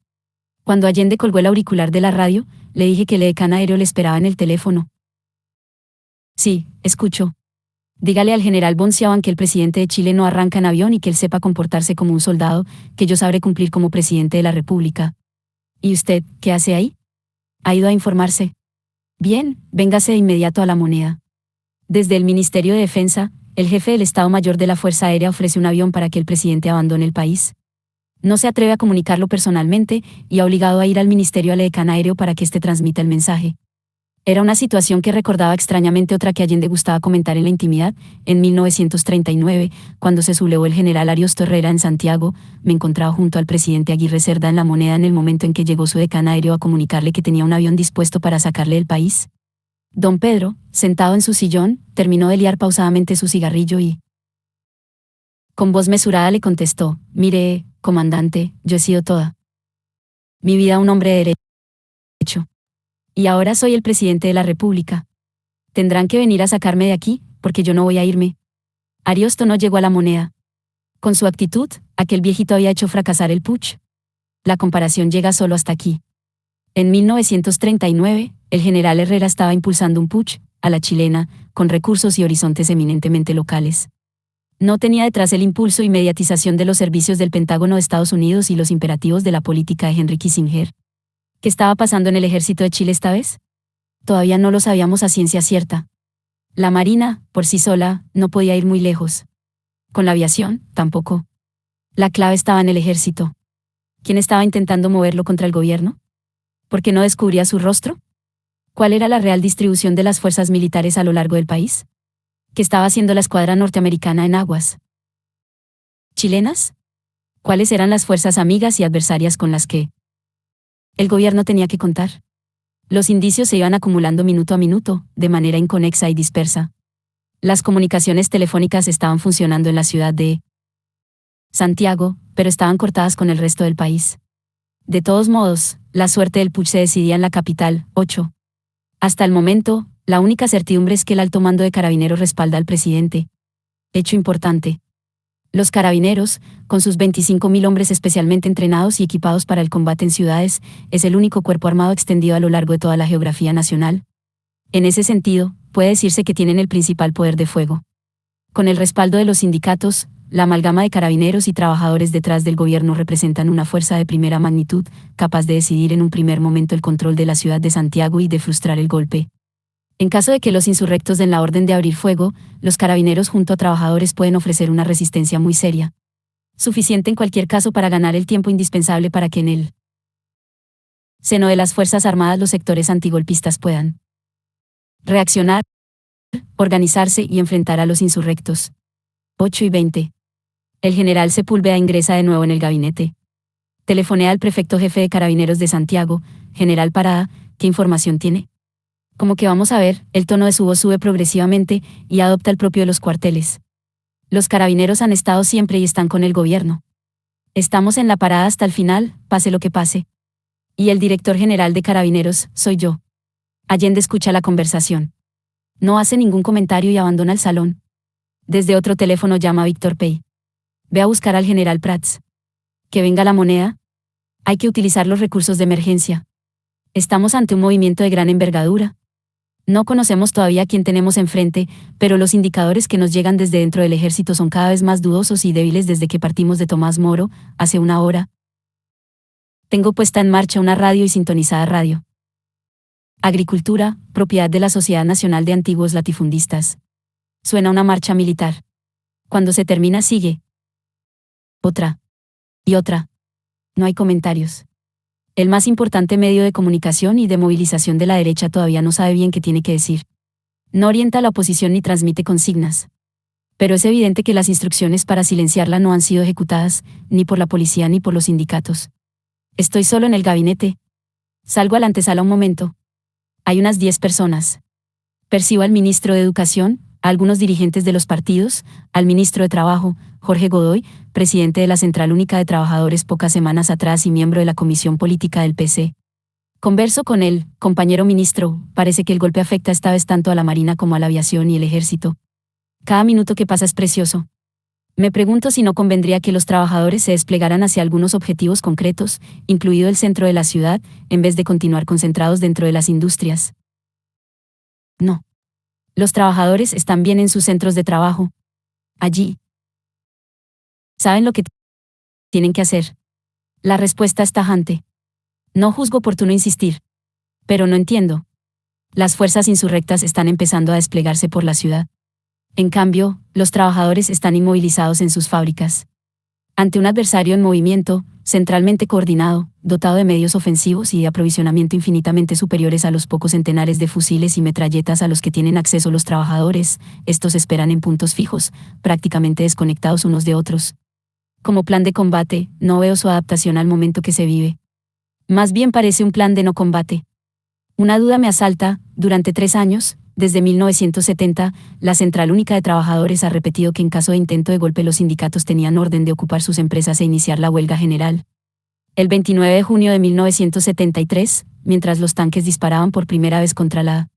Cuando Allende colgó el auricular de la radio, le dije que el edecán aéreo le esperaba en el teléfono. Sí, escucho. Dígale al general von Siaban que el presidente de Chile no arranca en avión y que él sepa comportarse como un soldado, que yo sabré cumplir como presidente de la República. ¿Y usted, qué hace ahí? ¿Ha ido a informarse? Bien, véngase de inmediato a La Moneda. Desde el Ministerio de Defensa, el jefe del Estado Mayor de la Fuerza Aérea ofrece un avión para que el presidente abandone el país. No se atreve a comunicarlo personalmente y ha obligado a ir al Ministerio al edecán aéreo para que éste transmita el mensaje. Era una situación que recordaba extrañamente otra que Allende gustaba comentar en la intimidad. En 1939, cuando se sublevó el general Ariosto Herrera en Santiago, me encontraba junto al presidente Aguirre Cerda en La Moneda en el momento en que llegó su edecán aéreo a comunicarle que tenía un avión dispuesto para sacarle del país. Don Pedro, sentado en su sillón, terminó de liar pausadamente su cigarrillo y, con voz mesurada le contestó: mire, comandante, yo he sido toda mi vida un hombre de derecho. Y ahora soy el presidente de la República. Tendrán que venir a sacarme de aquí, porque yo no voy a irme. Ariosto no llegó a La Moneda. Con su actitud, aquel viejito había hecho fracasar el putsch. La comparación llega solo hasta aquí. En 1939, el general Herrera estaba impulsando un putsch, a la chilena, con recursos y horizontes eminentemente locales. No tenía detrás el impulso y mediatización de los servicios del Pentágono de Estados Unidos y los imperativos de la política de Henry Kissinger. ¿Qué estaba pasando en el ejército de Chile esta vez? Todavía no lo sabíamos a ciencia cierta. La Marina, por sí sola, no podía ir muy lejos. Con la aviación, tampoco. La clave estaba en el ejército. ¿Quién estaba intentando moverlo contra el gobierno? ¿Por qué no descubría su rostro? ¿Cuál era la real distribución de las fuerzas militares a lo largo del país? ¿Qué estaba haciendo la escuadra norteamericana en aguas chilenas? ¿Cuáles eran las fuerzas amigas y adversarias con las que el gobierno tenía que contar? Los indicios se iban acumulando minuto a minuto, de manera inconexa y dispersa. Las comunicaciones telefónicas estaban funcionando en la ciudad de Santiago, pero estaban cortadas con el resto del país. De todos modos, la suerte del putsch se decidía en la capital. 8. Hasta el momento, la única certidumbre es que el alto mando de Carabineros respalda al presidente. Hecho importante. Los Carabineros, con sus 25.000 hombres especialmente entrenados y equipados para el combate en ciudades, es el único cuerpo armado extendido a lo largo de toda la geografía nacional. En ese sentido, puede decirse que tienen el principal poder de fuego. Con el respaldo de los sindicatos, la amalgama de carabineros y trabajadores detrás del gobierno representan una fuerza de primera magnitud, capaz de decidir en un primer momento el control de la ciudad de Santiago y de frustrar el golpe. En caso de que los insurrectos den la orden de abrir fuego, los carabineros junto a trabajadores pueden ofrecer una resistencia muy seria. Suficiente en cualquier caso para ganar el tiempo indispensable para que en el seno de las Fuerzas Armadas los sectores antigolpistas puedan reaccionar, organizarse y enfrentar a los insurrectos. 8:20. El general Sepúlveda ingresa de nuevo en el gabinete. Telefonea al prefecto jefe de Carabineros de Santiago: general Parada, ¿qué información tiene? Como que vamos a ver, el tono de su voz sube progresivamente y adopta el propio de los cuarteles. Los carabineros han estado siempre y están con el gobierno. Estamos en la parada hasta el final, pase lo que pase. Y el director general de Carabineros, soy yo. Allende escucha la conversación. No hace ningún comentario y abandona el salón. Desde otro teléfono llama a Víctor Pey. Ve a buscar al general Prats. Que venga La Moneda. Hay que utilizar los recursos de emergencia. Estamos ante un movimiento de gran envergadura. No conocemos todavía a quién tenemos enfrente, pero los indicadores que nos llegan desde dentro del ejército son cada vez más dudosos y débiles desde que partimos de Tomás Moro, hace una hora. Tengo puesta en marcha una radio y sintonizada radio. Agricultura, propiedad de la Sociedad Nacional de Antiguos Latifundistas. Suena una marcha militar. Cuando se termina sigue otra. Y otra. No hay comentarios. El más importante medio de comunicación y de movilización de la derecha todavía no sabe bien qué tiene que decir. No orienta a la oposición ni transmite consignas. Pero es evidente que las instrucciones para silenciarla no han sido ejecutadas, ni por la policía ni por los sindicatos. Estoy solo en el gabinete. Salgo a la antesala un momento. Hay unas 10 personas. Percibo al ministro de Educación, a algunos dirigentes de los partidos, al ministro de Trabajo, Jorge Godoy, presidente de la Central Única de Trabajadores pocas semanas atrás y miembro de la Comisión Política del PC. Converso con él: compañero ministro, parece que el golpe afecta esta vez tanto a la Marina como a la aviación y el ejército. Cada minuto que pasa es precioso. Me pregunto si no convendría que los trabajadores se desplegaran hacia algunos objetivos concretos, incluido el centro de la ciudad, en vez de continuar concentrados dentro de las industrias. No. Los trabajadores están bien en sus centros de trabajo. Allí. ¿Saben lo que tienen que hacer? La respuesta es tajante. No juzgo oportuno insistir. Pero no entiendo. Las fuerzas insurrectas están empezando a desplegarse por la ciudad. En cambio, los trabajadores están inmovilizados en sus fábricas. Ante un adversario en movimiento, centralmente coordinado, dotado de medios ofensivos y de aprovisionamiento infinitamente superiores a los pocos centenares de fusiles y metralletas a los que tienen acceso los trabajadores, estos esperan en puntos fijos, prácticamente desconectados unos de otros. Como plan de combate, no veo su adaptación al momento que se vive. Más bien parece un plan de no combate. Una duda me asalta: durante 3 años, desde 1970, la Central Única de Trabajadores ha repetido que en caso de intento de golpe los sindicatos tenían orden de ocupar sus empresas e iniciar la huelga general. El 29 de junio de 1973, mientras los tanques disparaban por primera vez contra la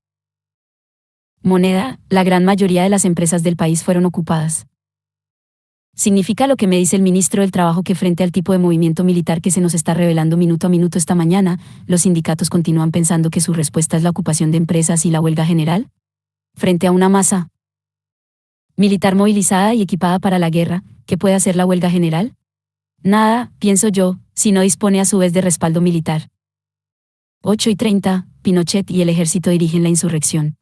moneda, la gran mayoría de las empresas del país fueron ocupadas. ¿Significa lo que me dice el ministro del Trabajo que frente al tipo de movimiento militar que se nos está revelando minuto a minuto esta mañana, los sindicatos continúan pensando que su respuesta es la ocupación de empresas y la huelga general? Frente a una masa militar movilizada y equipada para la guerra, ¿qué puede hacer la huelga general? Nada, pienso yo, si no dispone a su vez de respaldo militar. 8:30, Pinochet y el ejército dirigen la insurrección.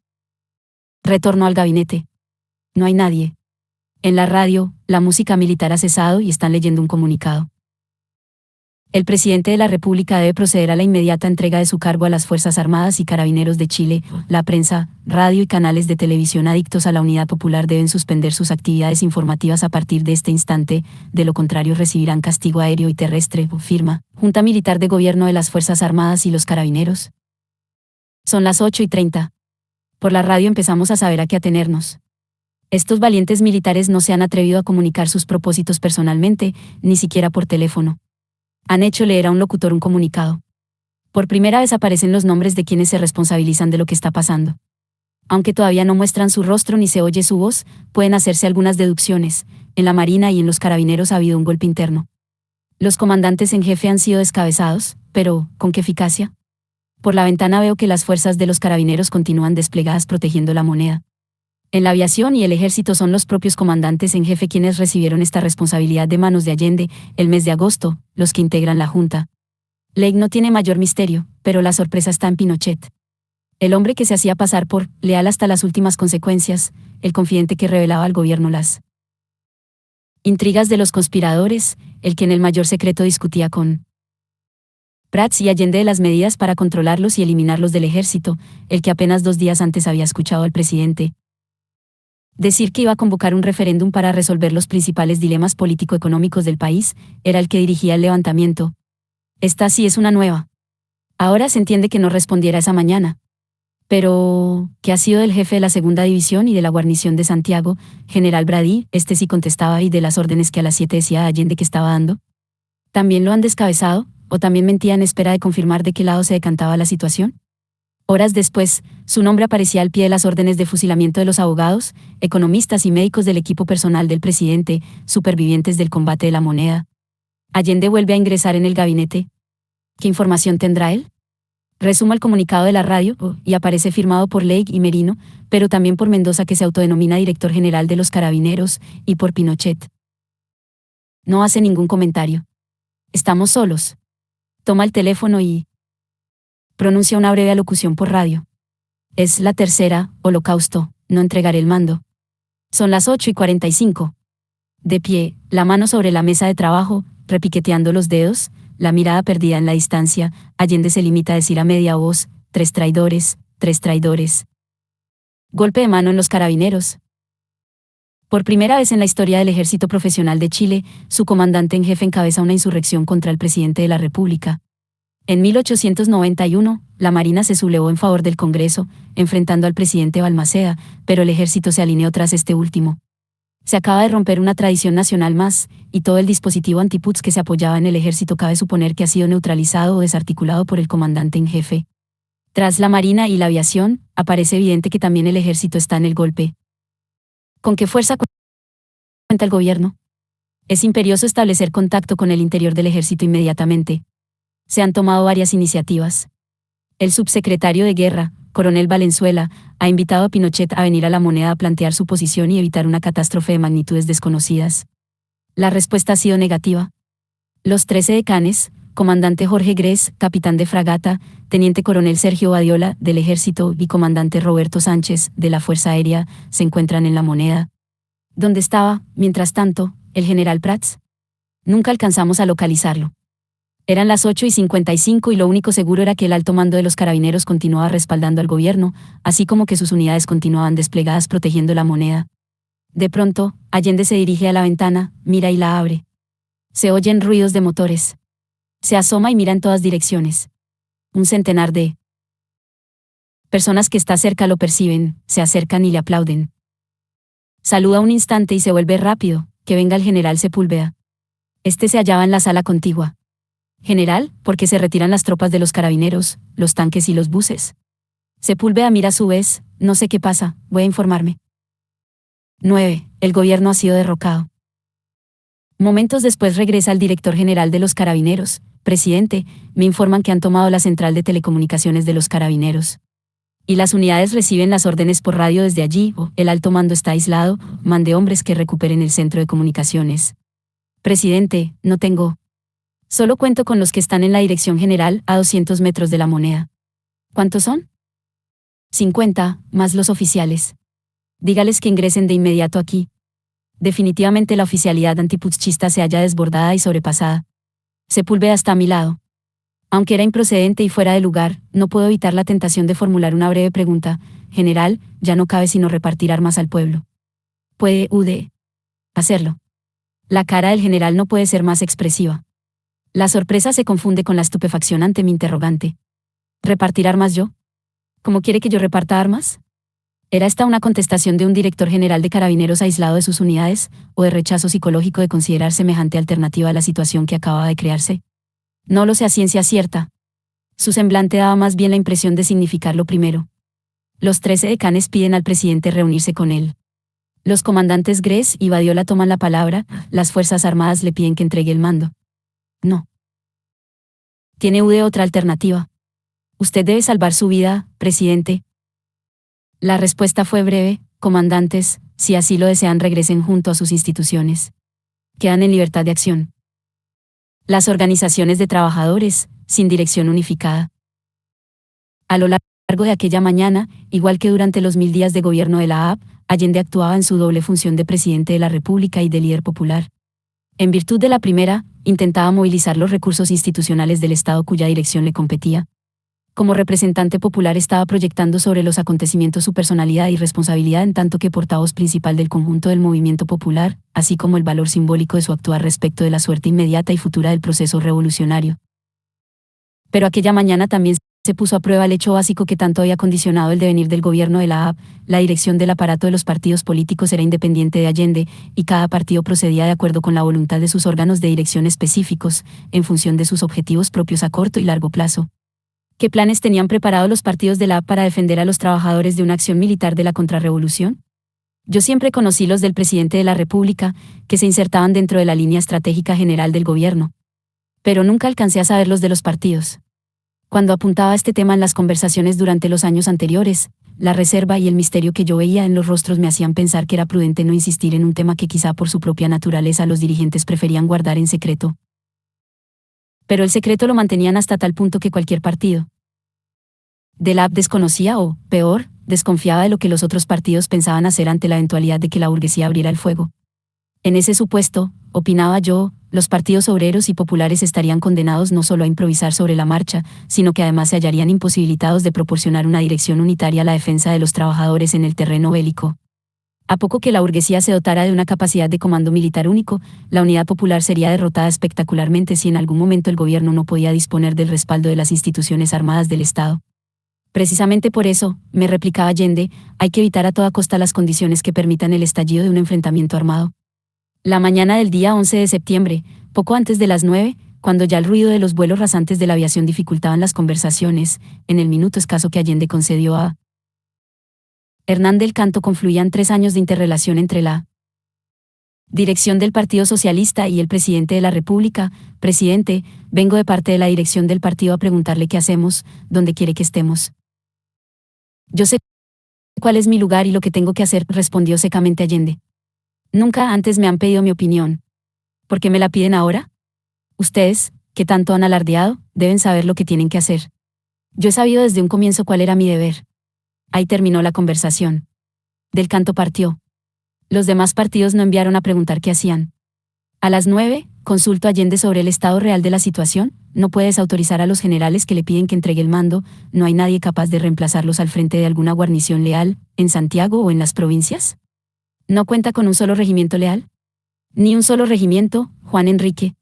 Retorno al gabinete. No hay nadie. En la radio, la música militar ha cesado y están leyendo un comunicado. El presidente de la República debe proceder a la inmediata entrega de su cargo a las Fuerzas Armadas y Carabineros de Chile. La prensa, radio y canales de televisión adictos a la Unidad Popular deben suspender sus actividades informativas a partir de este instante, de lo contrario recibirán castigo aéreo y terrestre, firma Junta Militar de Gobierno de las Fuerzas Armadas y los Carabineros. Son las 8:30. Por la radio empezamos a saber a qué atenernos. Estos valientes militares no se han atrevido a comunicar sus propósitos personalmente, ni siquiera por teléfono. Han hecho leer a un locutor un comunicado. Por primera vez aparecen los nombres de quienes se responsabilizan de lo que está pasando. Aunque todavía no muestran su rostro ni se oye su voz, pueden hacerse algunas deducciones. En la Marina y en los Carabineros ha habido un golpe interno. Los comandantes en jefe han sido descabezados, pero ¿con qué eficacia? Por la ventana veo que las fuerzas de los Carabineros continúan desplegadas protegiendo la moneda. En la aviación y el ejército son los propios comandantes en jefe quienes recibieron esta responsabilidad de manos de Allende, el mes de agosto, los que integran la Junta. Ley no tiene mayor misterio, pero la sorpresa está en Pinochet. El hombre que se hacía pasar por leal hasta las últimas consecuencias, el confidente que revelaba al gobierno las intrigas de los conspiradores, el que en el mayor secreto discutía con Prats y Allende de las medidas para controlarlos y eliminarlos del ejército, el que apenas 2 días antes había escuchado al presidente decir que iba a convocar un referéndum para resolver los principales dilemas político-económicos del país, era el que dirigía el levantamiento. Esta sí es una nueva. Ahora se entiende que no respondiera esa mañana. Pero, ¿qué ha sido del jefe de la segunda división y de la guarnición de Santiago, general Brady? Este sí contestaba y de las órdenes que a las 7 decía Allende que estaba dando. ¿También lo han descabezado, o también mentía en espera de confirmar de qué lado se decantaba la situación? Horas después, su nombre aparecía al pie de las órdenes de fusilamiento de los abogados, economistas y médicos del equipo personal del presidente, supervivientes del combate de la moneda. Allende vuelve a ingresar en el gabinete. ¿Qué información tendrá él? Resuma el comunicado de la radio, y aparece firmado por Ley y Merino, pero también por Mendoza, que se autodenomina director general de los Carabineros, y por Pinochet. No hace ningún comentario. Estamos solos. Toma el teléfono y pronuncia una breve alocución por radio. Es la tercera, holocausto, no entregaré el mando. Son las 8:45. De pie, la mano sobre la mesa de trabajo, repiqueteando los dedos, la mirada perdida en la distancia, Allende se limita a decir a media voz: 3 traidores, 3 traidores. Golpe de mano en los Carabineros. Por primera vez en la historia del Ejército Profesional de Chile, su comandante en jefe encabeza una insurrección contra el presidente de la República. En 1891, la Marina se sublevó en favor del Congreso, enfrentando al presidente Balmaceda, pero el ejército se alineó tras este último. Se acaba de romper una tradición nacional más, y todo el dispositivo antiputs que se apoyaba en el ejército cabe suponer que ha sido neutralizado o desarticulado por el comandante en jefe. Tras la Marina y la aviación, aparece evidente que también el ejército está en el golpe. ¿Con qué fuerza cuenta el gobierno? Es imperioso establecer contacto con el interior del ejército inmediatamente. Se han tomado varias iniciativas. El subsecretario de Guerra, coronel Valenzuela, ha invitado a Pinochet a venir a La Moneda a plantear su posición y evitar una catástrofe de magnitudes desconocidas. La respuesta ha sido negativa. Los 13 decanes, comandante Jorge Gres, capitán de fragata, teniente coronel Sergio Badiola, del Ejército, y comandante Roberto Sánchez, de la Fuerza Aérea, se encuentran en La Moneda. ¿Dónde estaba, mientras tanto, el general Prats? Nunca alcanzamos a localizarlo. Eran las 8:55 y lo único seguro era que el alto mando de los carabineros continuaba respaldando al gobierno, así como que sus unidades continuaban desplegadas protegiendo La Moneda. De pronto, Allende se dirige a la ventana, mira y la abre. Se oyen ruidos de motores. Se asoma y mira en todas direcciones. Un centenar de personas que está cerca lo perciben, se acercan y le aplauden. Saluda un instante y se vuelve rápido, que venga el general Sepúlveda. Este se hallaba en la sala contigua. General, ¿por qué se retiran las tropas de los carabineros, los tanques y los buses? Sepúlveda mira a su vez, no sé qué pasa, voy a informarme. 9. El gobierno ha sido derrocado. Momentos después regresa el director general de los carabineros. Presidente, me informan que han tomado la central de telecomunicaciones de los carabineros. Y las unidades reciben las órdenes por radio desde allí, el alto mando está aislado, mande hombres que recuperen el centro de comunicaciones. Presidente, no tengo. Solo cuento con los que están en la dirección general, a 200 metros de La Moneda. ¿Cuántos son? 50, más los oficiales. Dígales que ingresen de inmediato aquí. Definitivamente la oficialidad antiputschista se halla desbordada y sobrepasada. Sepúlveda está a mi lado. Aunque era improcedente y fuera de lugar, no puedo evitar la tentación de formular una breve pregunta. General, ya no cabe sino repartir armas al pueblo. ¿Puede UD hacerlo? La cara del general no puede ser más expresiva. La sorpresa se confunde con la estupefacción ante mi interrogante. ¿Repartir armas yo? ¿Cómo quiere que yo reparta armas? ¿Era esta una contestación de un director general de carabineros aislado de sus unidades, o de rechazo psicológico de considerar semejante alternativa a la situación que acababa de crearse? No lo sé a ciencia cierta. Su semblante daba más bien la impresión de significar lo primero. Los 13 decanes piden al presidente reunirse con él. Los comandantes Gres y Badiola toman la palabra, las Fuerzas Armadas le piden que entregue el mando. No. ¿Tiene UD otra alternativa? Usted debe salvar su vida, presidente. La respuesta fue breve, comandantes, si así lo desean regresen junto a sus instituciones. Quedan en libertad de acción. Las organizaciones de trabajadores, sin dirección unificada. A lo largo de aquella mañana, igual que durante los 1000 días de gobierno de la AP, Allende actuaba en su doble función de presidente de la República y de líder popular. En virtud de la primera, intentaba movilizar los recursos institucionales del Estado cuya dirección le competía. Como representante popular estaba proyectando sobre los acontecimientos su personalidad y responsabilidad en tanto que portavoz principal del conjunto del movimiento popular, así como el valor simbólico de su actuar respecto de la suerte inmediata y futura del proceso revolucionario. Pero aquella mañana también se puso a prueba el hecho básico que tanto había condicionado el devenir del gobierno de la AP, la dirección del aparato de los partidos políticos era independiente de Allende, y cada partido procedía de acuerdo con la voluntad de sus órganos de dirección específicos, en función de sus objetivos propios a corto y largo plazo. ¿Qué planes tenían preparados los partidos de la AP para defender a los trabajadores de una acción militar de la contrarrevolución? Yo siempre conocí los del presidente de la República, que se insertaban dentro de la línea estratégica general del gobierno. Pero nunca alcancé a saber los de los partidos. Cuando apuntaba este tema en las conversaciones durante los años anteriores, la reserva y el misterio que yo veía en los rostros me hacían pensar que era prudente no insistir en un tema que quizá por su propia naturaleza los dirigentes preferían guardar en secreto. Pero el secreto lo mantenían hasta tal punto que cualquier partido de la AP desconocía o, peor, desconfiaba de lo que los otros partidos pensaban hacer ante la eventualidad de que la burguesía abriera el fuego. En ese supuesto, opinaba yo, los partidos obreros y populares estarían condenados no solo a improvisar sobre la marcha, sino que además se hallarían imposibilitados de proporcionar una dirección unitaria a la defensa de los trabajadores en el terreno bélico. A poco que la burguesía se dotara de una capacidad de comando militar único, la unidad popular sería derrotada espectacularmente si en algún momento el gobierno no podía disponer del respaldo de las instituciones armadas del Estado. Precisamente por eso, me replicaba Allende, hay que evitar a toda costa las condiciones que permitan el estallido de un enfrentamiento armado. La mañana del día 11 de septiembre, poco antes de las 9, cuando ya el ruido de los vuelos rasantes de la aviación dificultaban las conversaciones, en el minuto escaso que Allende concedió a Hernán del Canto confluían 3 años de interrelación entre la Dirección del Partido Socialista y el presidente de la República. Presidente, vengo de parte de la dirección del partido a preguntarle qué hacemos, dónde quiere que estemos. Yo sé cuál es mi lugar y lo que tengo que hacer, respondió secamente Allende. Nunca antes me han pedido mi opinión. ¿Por qué me la piden ahora? Ustedes, que tanto han alardeado, deben saber lo que tienen que hacer. Yo he sabido desde un comienzo cuál era mi deber. Ahí terminó la conversación. Del Canto partió. Los demás partidos no enviaron a preguntar qué hacían. A las 9, consultó Allende sobre el estado real de la situación. No puedes autorizar a los generales que le piden que entregue el mando, no hay nadie capaz de reemplazarlos al frente de alguna guarnición leal, en Santiago o en las provincias. ¿No cuenta con un solo regimiento leal? Ni un solo regimiento, Juan Enrique.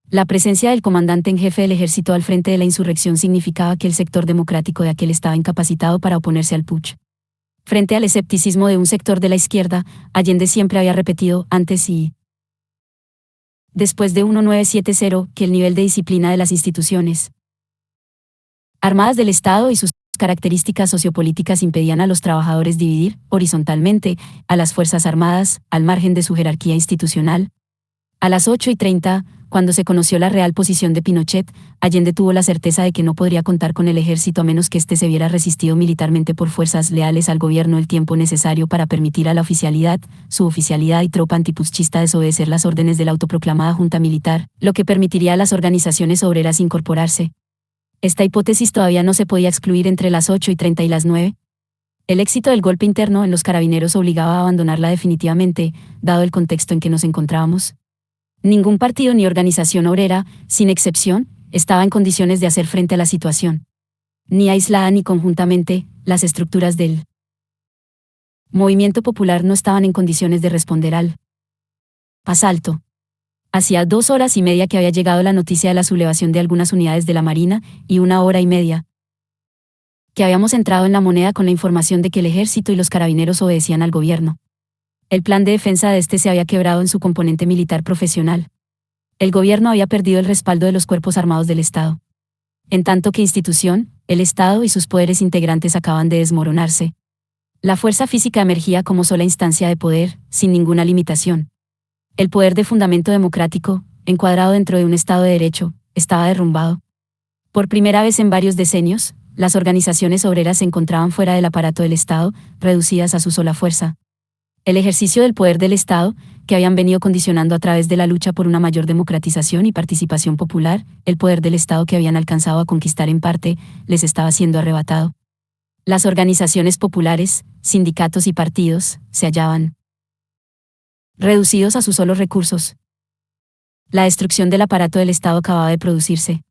La presencia del comandante en jefe del ejército al frente de la insurrección significaba que el sector democrático de aquel estaba incapacitado para oponerse al putsch. Frente al escepticismo de un sector de la izquierda, Allende siempre había repetido, antes y después de 1970, que el nivel de disciplina de las instituciones armadas del Estado y sus características sociopolíticas impedían a los trabajadores dividir, horizontalmente, a las Fuerzas Armadas, al margen de su jerarquía institucional. A las 8:30, cuando se conoció la real posición de Pinochet, Allende tuvo la certeza de que no podría contar con el ejército a menos que éste se viera resistido militarmente por fuerzas leales al gobierno el tiempo necesario para permitir a la oficialidad, suboficialidad y tropa antiputschista desobedecer las órdenes de la autoproclamada junta militar, lo que permitiría a las organizaciones obreras incorporarse. Esta hipótesis todavía no se podía excluir entre las 8:30 y las 9. El éxito del golpe interno en los carabineros obligaba a abandonarla definitivamente, dado el contexto en que nos encontrábamos. Ningún partido ni organización obrera, sin excepción, estaba en condiciones de hacer frente a la situación. Ni aislada ni conjuntamente, las estructuras del movimiento popular no estaban en condiciones de responder al asalto. Hacía 2 horas y media que había llegado la noticia de la sublevación de algunas unidades de la Marina, y 1 hora y media que habíamos entrado en La Moneda con la información de que el ejército y los carabineros obedecían al gobierno. El plan de defensa de este se había quebrado en su componente militar profesional. El gobierno había perdido el respaldo de los cuerpos armados del Estado. En tanto que institución, el Estado y sus poderes integrantes acaban de desmoronarse. La fuerza física emergía como sola instancia de poder, sin ninguna limitación. El poder de fundamento democrático, encuadrado dentro de un Estado de Derecho, estaba derrumbado. Por primera vez en varios decenios, las organizaciones obreras se encontraban fuera del aparato del Estado, reducidas a su sola fuerza. El ejercicio del poder del Estado, que habían venido condicionando a través de la lucha por una mayor democratización y participación popular, el poder del Estado que habían alcanzado a conquistar en parte, les estaba siendo arrebatado. Las organizaciones populares, sindicatos y partidos, se hallaban reducidos a sus solos recursos. La destrucción del aparato del Estado acababa de producirse.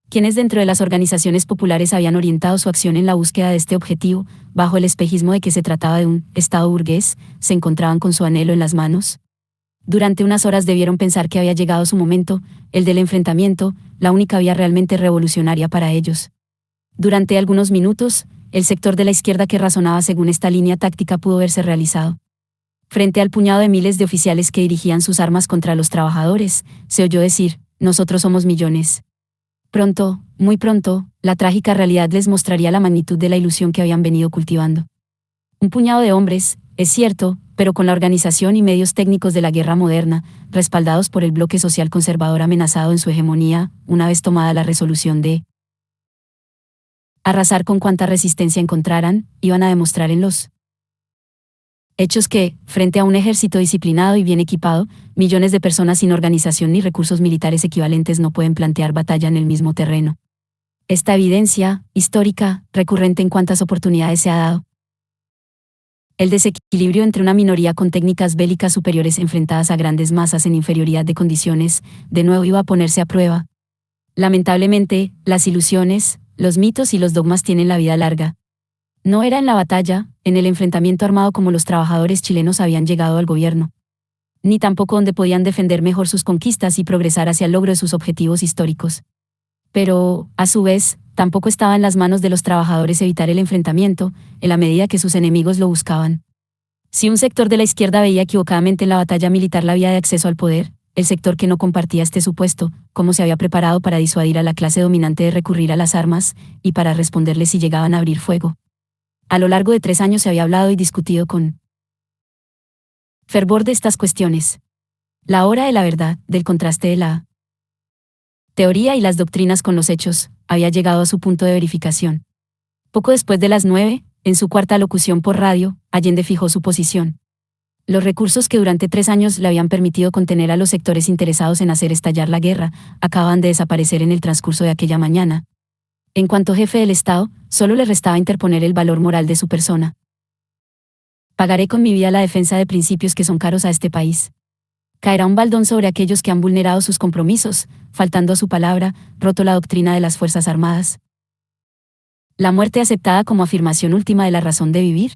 Quienes dentro de las organizaciones populares habían orientado su acción en la búsqueda de este objetivo, bajo el espejismo de que se trataba de un Estado burgués, se encontraban con su anhelo en las manos. Durante unas horas debieron pensar que había llegado su momento, el del enfrentamiento, la única vía realmente revolucionaria para ellos. Durante algunos minutos, el sector de la izquierda que razonaba según esta línea táctica pudo verse realizado. Frente al puñado de miles de oficiales que dirigían sus armas contra los trabajadores, se oyó decir, nosotros somos millones. Pronto, muy pronto, la trágica realidad les mostraría la magnitud de la ilusión que habían venido cultivando. Un puñado de hombres, es cierto, pero con la organización y medios técnicos de la guerra moderna, respaldados por el bloque social conservador amenazado en su hegemonía, una vez tomada la resolución de arrasar con cuanta resistencia encontraran, iban a demostrar en los hechos que, frente a un ejército disciplinado y bien equipado, millones de personas sin organización ni recursos militares equivalentes no pueden plantear batalla en el mismo terreno. Esta evidencia, histórica, recurrente en cuantas oportunidades se ha dado. El desequilibrio entre una minoría con técnicas bélicas superiores enfrentadas a grandes masas en inferioridad de condiciones, de nuevo iba a ponerse a prueba. Lamentablemente, las ilusiones, los mitos y los dogmas tienen la vida larga. No era en la batalla, en el enfrentamiento armado como los trabajadores chilenos habían llegado al gobierno. Ni tampoco donde podían defender mejor sus conquistas y progresar hacia el logro de sus objetivos históricos. Pero, a su vez, tampoco estaba en las manos de los trabajadores evitar el enfrentamiento, en la medida que sus enemigos lo buscaban. Si un sector de la izquierda veía equivocadamente en la batalla militar la vía de acceso al poder, el sector que no compartía este supuesto, cómo se había preparado para disuadir a la clase dominante de recurrir a las armas, y para responderle si llegaban a abrir fuego. A lo largo de 3 años se había hablado y discutido con fervor de estas cuestiones. La hora de la verdad, del contraste de la teoría y las doctrinas con los hechos, había llegado a su punto de verificación. Poco después de las 9, en su cuarta locución por radio, Allende fijó su posición. Los recursos que durante 3 años le habían permitido contener a los sectores interesados en hacer estallar la guerra, acababan de desaparecer en el transcurso de aquella mañana. En cuanto jefe del Estado, solo le restaba interponer el valor moral de su persona. Pagaré con mi vida la defensa de principios que son caros a este país. Caerá un baldón sobre aquellos que han vulnerado sus compromisos, faltando a su palabra, roto la doctrina de las Fuerzas Armadas. La muerte aceptada como afirmación última de la razón de vivir.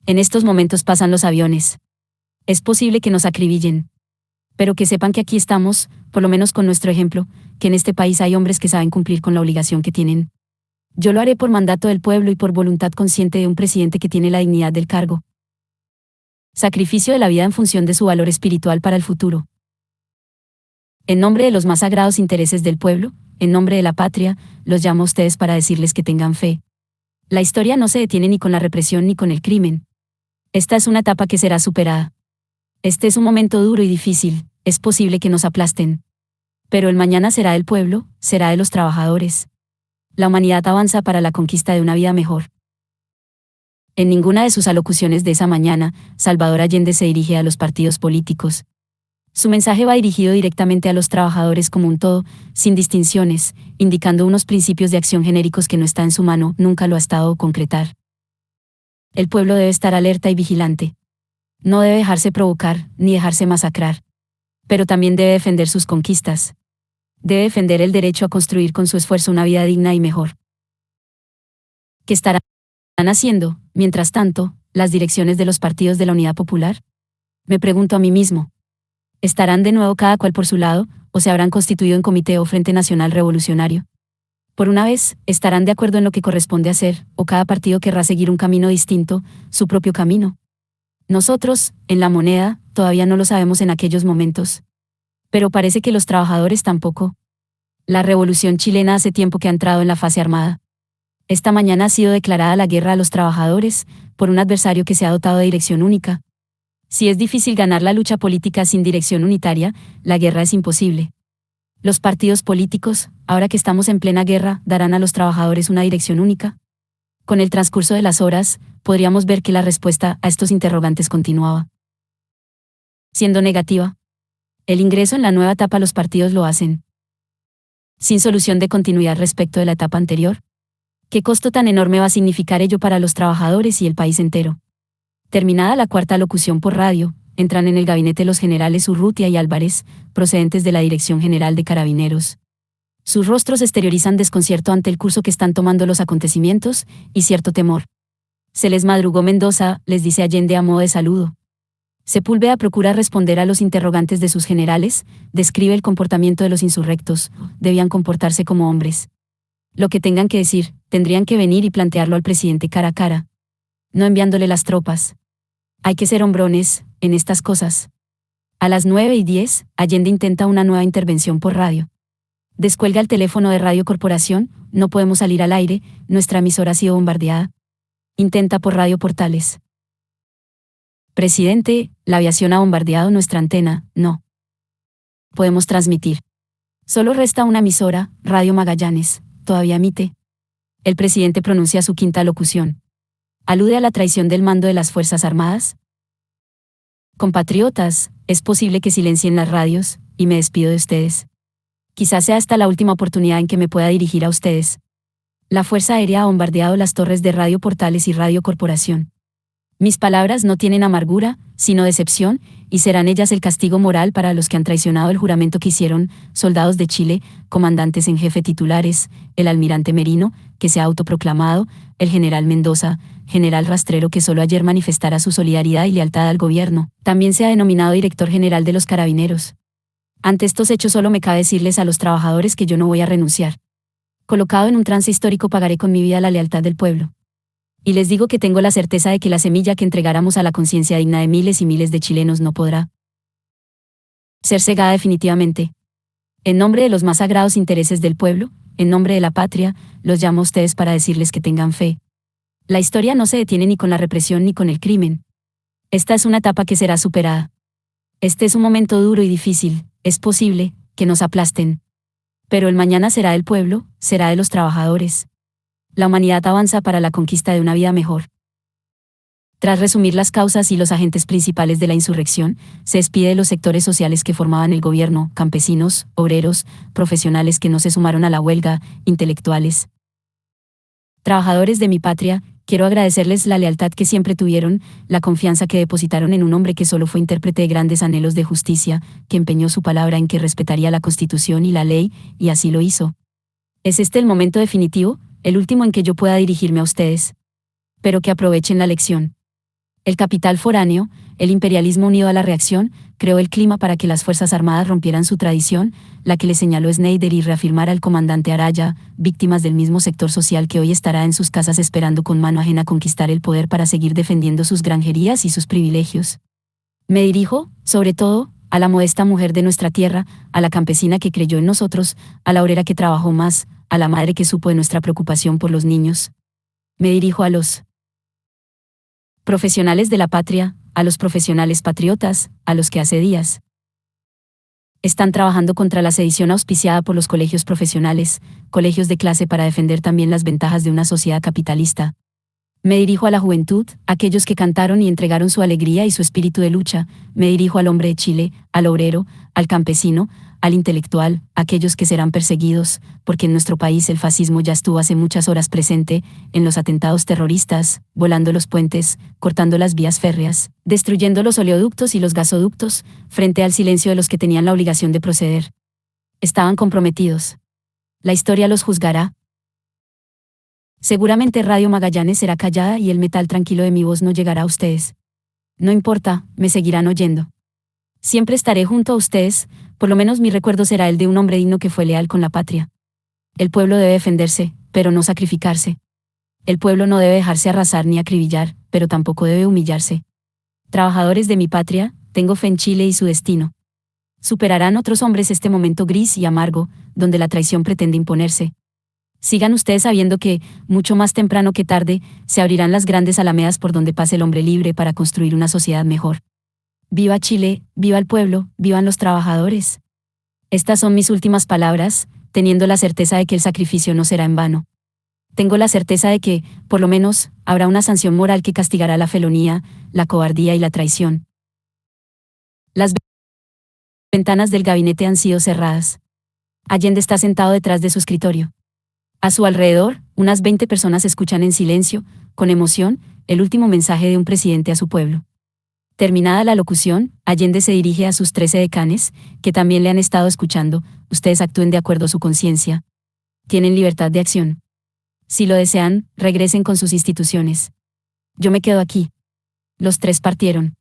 En estos momentos pasan los aviones. Es posible que nos acribillen. Pero que sepan que aquí estamos, por lo menos con nuestro ejemplo, que en este país hay hombres que saben cumplir con la obligación que tienen. Yo lo haré por mandato del pueblo y por voluntad consciente de un presidente que tiene la dignidad del cargo. Sacrificio de la vida en función de su valor espiritual para el futuro. En nombre de los más sagrados intereses del pueblo, en nombre de la patria, los llamo a ustedes para decirles que tengan fe. La historia no se detiene ni con la represión ni con el crimen. Esta es una etapa que será superada. Este es un momento duro y difícil, es posible que nos aplasten. Pero el mañana será del pueblo, será de los trabajadores. La humanidad avanza para la conquista de una vida mejor. En ninguna de sus alocuciones de esa mañana, Salvador Allende se dirige a los partidos políticos. Su mensaje va dirigido directamente a los trabajadores como un todo, sin distinciones, indicando unos principios de acción genéricos que no está en su mano, nunca lo ha estado concretar. El pueblo debe estar alerta y vigilante. No debe dejarse provocar, ni dejarse masacrar. Pero también debe defender sus conquistas. Debe defender el derecho a construir con su esfuerzo una vida digna y mejor. ¿Qué estarán haciendo, mientras tanto, las direcciones de los partidos de la Unidad Popular? Me pregunto a mí mismo. ¿Estarán de nuevo cada cual por su lado, o se habrán constituido en Comité o Frente Nacional Revolucionario? Por una vez, ¿estarán de acuerdo en lo que corresponde hacer, o cada partido querrá seguir un camino distinto, su propio camino? Nosotros, en La Moneda, todavía no lo sabemos en aquellos momentos. Pero parece que los trabajadores tampoco. La revolución chilena hace tiempo que ha entrado en la fase armada. Esta mañana ha sido declarada la guerra a los trabajadores, por un adversario que se ha dotado de dirección única. Si es difícil ganar la lucha política sin dirección unitaria, la guerra es imposible. Los partidos políticos, ahora que estamos en plena guerra, darán a los trabajadores una dirección única. Con el transcurso de las horas, podríamos ver que la respuesta a estos interrogantes continuaba siendo negativa. El ingreso en la nueva etapa los partidos lo hacen sin solución de continuidad respecto de la etapa anterior. ¿Qué costo tan enorme va a significar ello para los trabajadores y el país entero? Terminada la cuarta locución por radio, entran en el gabinete los generales Urrutia y Álvarez, procedentes de la Dirección General de Carabineros. Sus rostros exteriorizan desconcierto ante el curso que están tomando los acontecimientos, y cierto temor. Se les madrugó Mendoza, les dice Allende a modo de saludo. Sepúlveda procura responder a los interrogantes de sus generales, describe el comportamiento de los insurrectos, debían comportarse como hombres. Lo que tengan que decir, tendrían que venir y plantearlo al presidente cara a cara. No enviándole las tropas. Hay que ser hombrones, en estas cosas. A las 9:10, Allende intenta una nueva intervención por radio. Descuelga el teléfono de Radio Corporación, no podemos salir al aire, nuestra emisora ha sido bombardeada. Intenta por Radio Portales. Presidente, la aviación ha bombardeado nuestra antena, no podemos transmitir. Solo resta una emisora, Radio Magallanes, todavía emite. El presidente pronuncia su quinta locución. ¿Alude a la traición del mando de las Fuerzas Armadas? Compatriotas, es posible que silencien las radios, y me despido de ustedes. Quizás sea esta la última oportunidad en que me pueda dirigir a ustedes. La Fuerza Aérea ha bombardeado las torres de Radio Portales y Radio Corporación. Mis palabras no tienen amargura, sino decepción, y serán ellas el castigo moral para los que han traicionado el juramento que hicieron, soldados de Chile, comandantes en jefe titulares, el almirante Merino, que se ha autoproclamado, el general Mendoza, general rastrero que solo ayer manifestara su solidaridad y lealtad al gobierno, también se ha denominado director general de los Carabineros. Ante estos hechos solo me cabe decirles a los trabajadores que yo no voy a renunciar. Colocado en un trance histórico pagaré con mi vida la lealtad del pueblo. Y les digo que tengo la certeza de que la semilla que entregáramos a la conciencia digna de miles y miles de chilenos no podrá ser cegada definitivamente. En nombre de los más sagrados intereses del pueblo, en nombre de la patria, los llamo a ustedes para decirles que tengan fe. La historia no se detiene ni con la represión ni con el crimen. Esta es una etapa que será superada. Este es un momento duro y difícil, es posible que nos aplasten. Pero el mañana será del pueblo, será de los trabajadores. La humanidad avanza para la conquista de una vida mejor. Tras resumir las causas y los agentes principales de la insurrección, se despide de los sectores sociales que formaban el gobierno, campesinos, obreros, profesionales que no se sumaron a la huelga, intelectuales. Trabajadores de mi patria, quiero agradecerles la lealtad que siempre tuvieron, la confianza que depositaron en un hombre que solo fue intérprete de grandes anhelos de justicia, que empeñó su palabra en que respetaría la Constitución y la ley, y así lo hizo. ¿Es este el momento definitivo, el último en que yo pueda dirigirme a ustedes? Pero que aprovechen la lección. El capital foráneo, el imperialismo unido a la reacción, creó el clima para que las Fuerzas Armadas rompieran su tradición, la que le señaló Schneider, y reafirmara al comandante Araya, víctimas del mismo sector social que hoy estará en sus casas esperando con mano ajena conquistar el poder para seguir defendiendo sus granjerías y sus privilegios. Me dirijo, sobre todo, a la modesta mujer de nuestra tierra, a la campesina que creyó en nosotros, a la obrera que trabajó más, a la madre que supo de nuestra preocupación por los niños. Me dirijo a los profesionales de la patria, a los profesionales patriotas, a los que hace días están trabajando contra la sedición auspiciada por los colegios profesionales, colegios de clase, para defender también las ventajas de una sociedad capitalista. Me dirijo a la juventud, aquellos que cantaron y entregaron su alegría y su espíritu de lucha. Me dirijo al hombre de Chile, al obrero, al campesino, al intelectual, aquellos que serán perseguidos, porque en nuestro país el fascismo ya estuvo hace muchas horas presente, en los atentados terroristas, volando los puentes, cortando las vías férreas, destruyendo los oleoductos y los gasoductos, frente al silencio de los que tenían la obligación de proceder. Estaban comprometidos. La historia los juzgará. Seguramente Radio Magallanes será callada y el metal tranquilo de mi voz no llegará a ustedes. No importa, me seguirán oyendo. Siempre estaré junto a ustedes, por lo menos mi recuerdo será el de un hombre digno que fue leal con la patria. El pueblo debe defenderse, pero no sacrificarse. El pueblo no debe dejarse arrasar ni acribillar, pero tampoco debe humillarse. Trabajadores de mi patria, tengo fe en Chile y su destino. Superarán otros hombres este momento gris y amargo, donde la traición pretende imponerse. Sigan ustedes sabiendo que, mucho más temprano que tarde, se abrirán las grandes alamedas por donde pase el hombre libre para construir una sociedad mejor. ¡Viva Chile, viva el pueblo, vivan los trabajadores! Estas son mis últimas palabras, teniendo la certeza de que el sacrificio no será en vano. Tengo la certeza de que, por lo menos, habrá una sanción moral que castigará la felonía, la cobardía y la traición. Las ventanas del gabinete han sido cerradas. Allende está sentado detrás de su escritorio. A su alrededor, unas 20 personas escuchan en silencio, con emoción, el último mensaje de un presidente a su pueblo. Terminada la locución, Allende se dirige a sus 13 decanes, que también le han estado escuchando. Ustedes actúen de acuerdo a su conciencia. Tienen libertad de acción. Si lo desean, regresen con sus instituciones. Yo me quedo aquí. Los 3 partieron.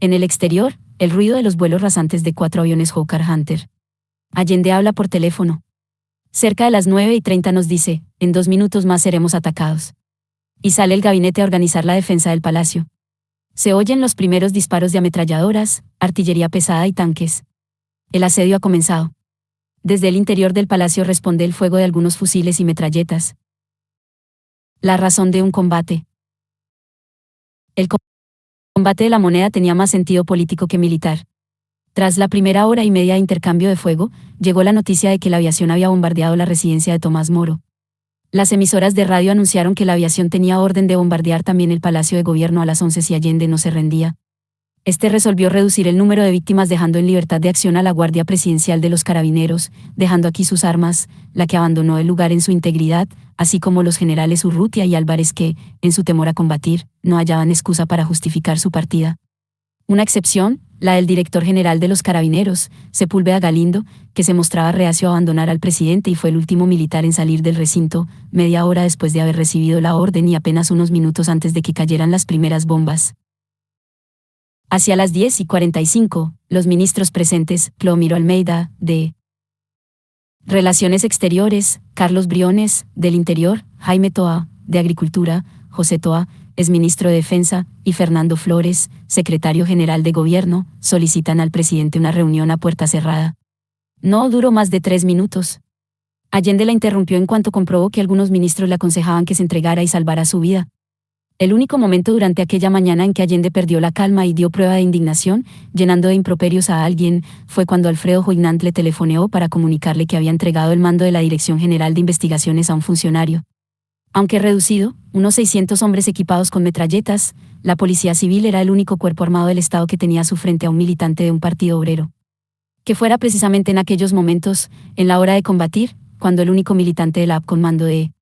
En el exterior, el ruido de los vuelos rasantes de 4 aviones Hawker Hunter. Allende habla por teléfono. Cerca de las 9:30 nos dice, en 2 minutos más seremos atacados. Y sale el gabinete a organizar la defensa del palacio. Se oyen los primeros disparos de ametralladoras, artillería pesada y tanques. El asedio ha comenzado. Desde el interior del palacio responde el fuego de algunos fusiles y metralletas. La razón de un combate. El combate de la Moneda tenía más sentido político que militar. Tras la primera hora y media de intercambio de fuego, llegó la noticia de que la aviación había bombardeado la residencia de Tomás Moro. Las emisoras de radio anunciaron que la aviación tenía orden de bombardear también el Palacio de Gobierno a las 11 si Allende no se rendía. Este resolvió reducir el número de víctimas dejando en libertad de acción a la Guardia Presidencial de los Carabineros, dejando aquí sus armas, la que abandonó el lugar en su integridad, así como los generales Urrutia y Álvarez que, en su temor a combatir, no hallaban excusa para justificar su partida. Una excepción, la del director general de los Carabineros, Sepúlveda Galindo, que se mostraba reacio a abandonar al presidente y fue el último militar en salir del recinto, media hora después de haber recibido la orden y apenas unos minutos antes de que cayeran las primeras bombas. Hacia las 10:45, los ministros presentes, Clomiro Almeida, de Relaciones Exteriores, Carlos Briones, del Interior, Jaime Toa, de Agricultura, José Toa, exministro de Defensa, y Fernando Flores, secretario general de Gobierno, solicitan al presidente una reunión a puerta cerrada. No duró más de 3 minutos. Allende la interrumpió en cuanto comprobó que algunos ministros le aconsejaban que se entregara y salvara su vida. El único momento durante aquella mañana en que Allende perdió la calma y dio prueba de indignación, llenando de improperios a alguien, fue cuando Alfredo Joinant le telefoneó para comunicarle que había entregado el mando de la Dirección General de Investigaciones a un funcionario. Aunque reducido, unos 600 hombres equipados con metralletas, la Policía Civil era el único cuerpo armado del Estado que tenía a su frente a un militante de un partido obrero. Que fuera precisamente en aquellos momentos, en la hora de combatir, cuando el único militante de la AP con mando de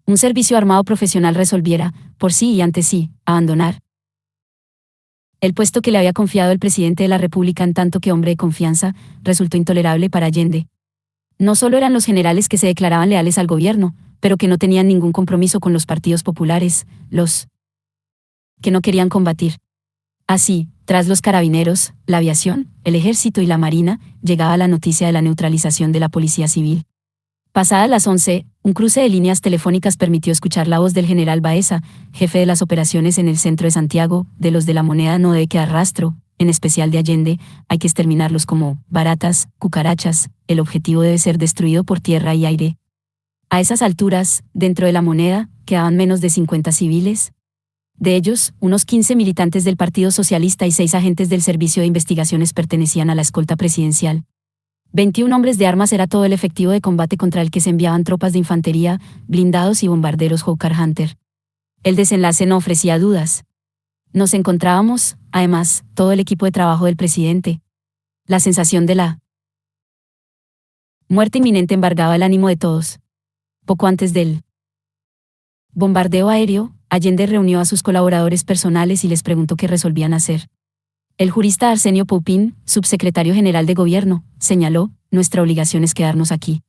un servicio armado profesional resolviera, por sí y ante sí, abandonar el puesto que le había confiado el presidente de la República en tanto que hombre de confianza, resultó intolerable para Allende. No solo eran los generales que se declaraban leales al gobierno, pero que no tenían ningún compromiso con los partidos populares, los que no querían combatir. Así, tras los carabineros, la aviación, el ejército y la marina, llegaba la noticia de la neutralización de la Policía Civil. Pasadas las 11, un cruce de líneas telefónicas permitió escuchar la voz del general Baeza, jefe de las operaciones en el centro de Santiago: de los de la moneda no debe quedar rastro, en especial de Allende, hay que exterminarlos como baratas, cucarachas, el objetivo debe ser destruido por tierra y aire. A esas alturas, dentro de la moneda, quedaban menos de 50 civiles. De ellos, unos 15 militantes del Partido Socialista y 6 agentes del Servicio de Investigaciones pertenecían a la escolta presidencial. 21 hombres de armas era todo el efectivo de combate contra el que se enviaban tropas de infantería, blindados y bombarderos Hawker Hunter. El desenlace no ofrecía dudas. Nos encontrábamos, además, todo el equipo de trabajo del presidente. La sensación de la muerte inminente embargaba el ánimo de todos. Poco antes del bombardeo aéreo, Allende reunió a sus colaboradores personales y les preguntó qué resolvían hacer. El jurista Arsenio Poupín, subsecretario general de Gobierno, señaló: nuestra obligación es quedarnos aquí.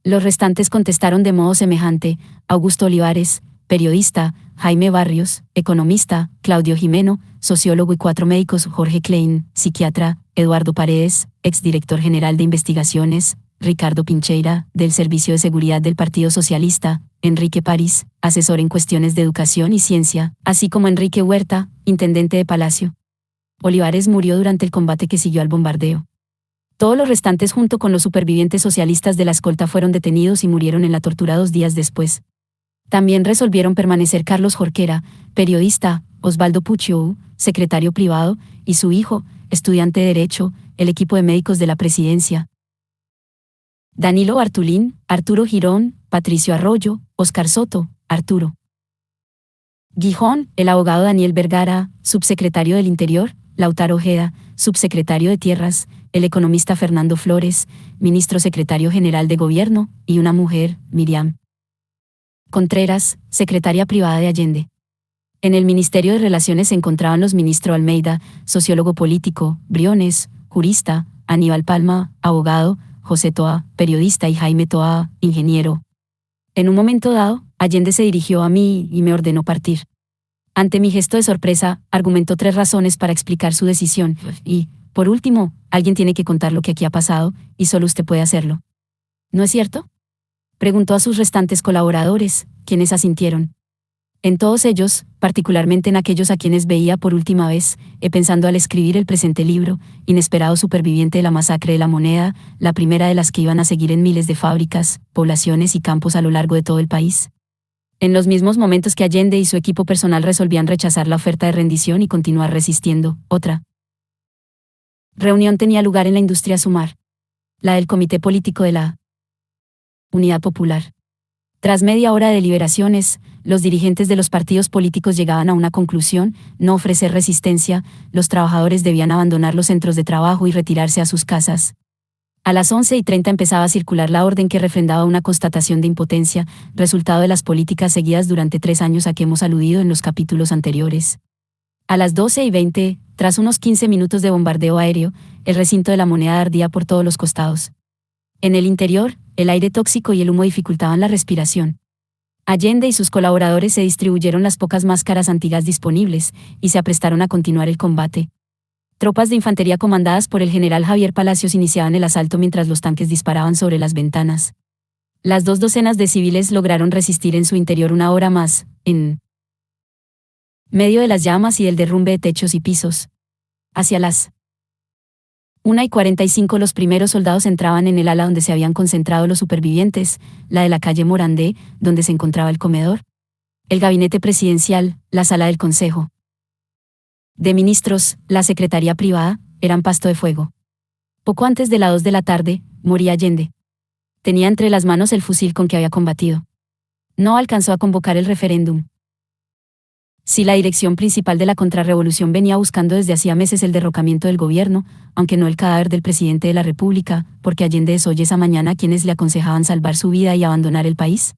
Los restantes contestaron de modo semejante: Augusto Olivares, periodista; Jaime Barrios, economista; Claudio Jimeno, sociólogo; y 4 médicos: Jorge Klein, psiquiatra; Eduardo Paredes, exdirector general de investigaciones; Ricardo Pincheira, del Servicio de Seguridad del Partido Socialista; Enrique París, asesor en cuestiones de educación y ciencia, así como Enrique Huerta, intendente de Palacio. Olivares murió durante el combate que siguió al bombardeo. Todos los restantes junto con los supervivientes socialistas de la escolta fueron detenidos y murieron en la tortura 2 días después. También resolvieron permanecer Carlos Jorquera, periodista; Osvaldo Puccio, secretario privado, y su hijo, estudiante de Derecho; el equipo de médicos de la presidencia: Danilo Bartulín, Arturo Girón, Patricio Arroyo, Oscar Soto, Arturo Gijón, el abogado Daniel Vergara, subsecretario del Interior; Lautaro Ojeda, subsecretario de Tierras; el economista Fernando Flores, ministro secretario general de Gobierno; y una mujer, Miriam Contreras, secretaria privada de Allende. En el Ministerio de Relaciones se encontraban los ministros Almeida, sociólogo político; Briones, jurista; Aníbal Palma, abogado; José Toa, periodista; y Jaime Toa, ingeniero. En un momento dado, Allende se dirigió a mí y me ordenó partir. Ante mi gesto de sorpresa, argumentó 3 razones para explicar su decisión, y, por último, alguien tiene que contar lo que aquí ha pasado, y solo usted puede hacerlo. ¿No es cierto?, preguntó a sus restantes colaboradores, quienes asintieron. En todos ellos, particularmente en aquellos a quienes veía por última vez, pensando al escribir el presente libro, inesperado superviviente de la masacre de la moneda, la primera de las que iban a seguir en miles de fábricas, poblaciones y campos a lo largo de todo el país. En los mismos momentos que Allende y su equipo personal resolvían rechazar la oferta de rendición y continuar resistiendo, otra reunión tenía lugar en la industria Sumar, la del Comité Político de la Unidad Popular. Tras media hora de deliberaciones, los dirigentes de los partidos políticos llegaban a una conclusión: no ofrecer resistencia; los trabajadores debían abandonar los centros de trabajo y retirarse a sus casas. A las 11:30 empezaba a circular la orden que refrendaba una constatación de impotencia, resultado de las políticas seguidas durante 3 años a que hemos aludido en los capítulos anteriores. A las 12:20, tras unos 15 minutos de bombardeo aéreo, el recinto de la moneda ardía por todos los costados. En el interior, el aire tóxico y el humo dificultaban la respiración. Allende y sus colaboradores se distribuyeron las pocas máscaras antigas disponibles, y se aprestaron a continuar el combate. Tropas de infantería comandadas por el general Javier Palacios iniciaban el asalto mientras los tanques disparaban sobre las ventanas. Las 2 docenas de civiles lograron resistir en su interior 1 hora más, en medio de las llamas y del derrumbe de techos y pisos. Hacia las 1:45 los primeros soldados entraban en el ala donde se habían concentrado los supervivientes, la de la calle Morandé, donde se encontraba el comedor. El gabinete presidencial, la sala del Consejo de Ministros, la secretaría privada, eran pasto de fuego. Poco antes de las 2 de la tarde, moría Allende. Tenía entre las manos el fusil con que había combatido. No alcanzó a convocar el referéndum. Si la dirección principal de la contrarrevolución venía buscando desde hacía meses el derrocamiento del gobierno, aunque no el cadáver del presidente de la República, porque Allende desoye esa mañana a quienes le aconsejaban salvar su vida y abandonar el país.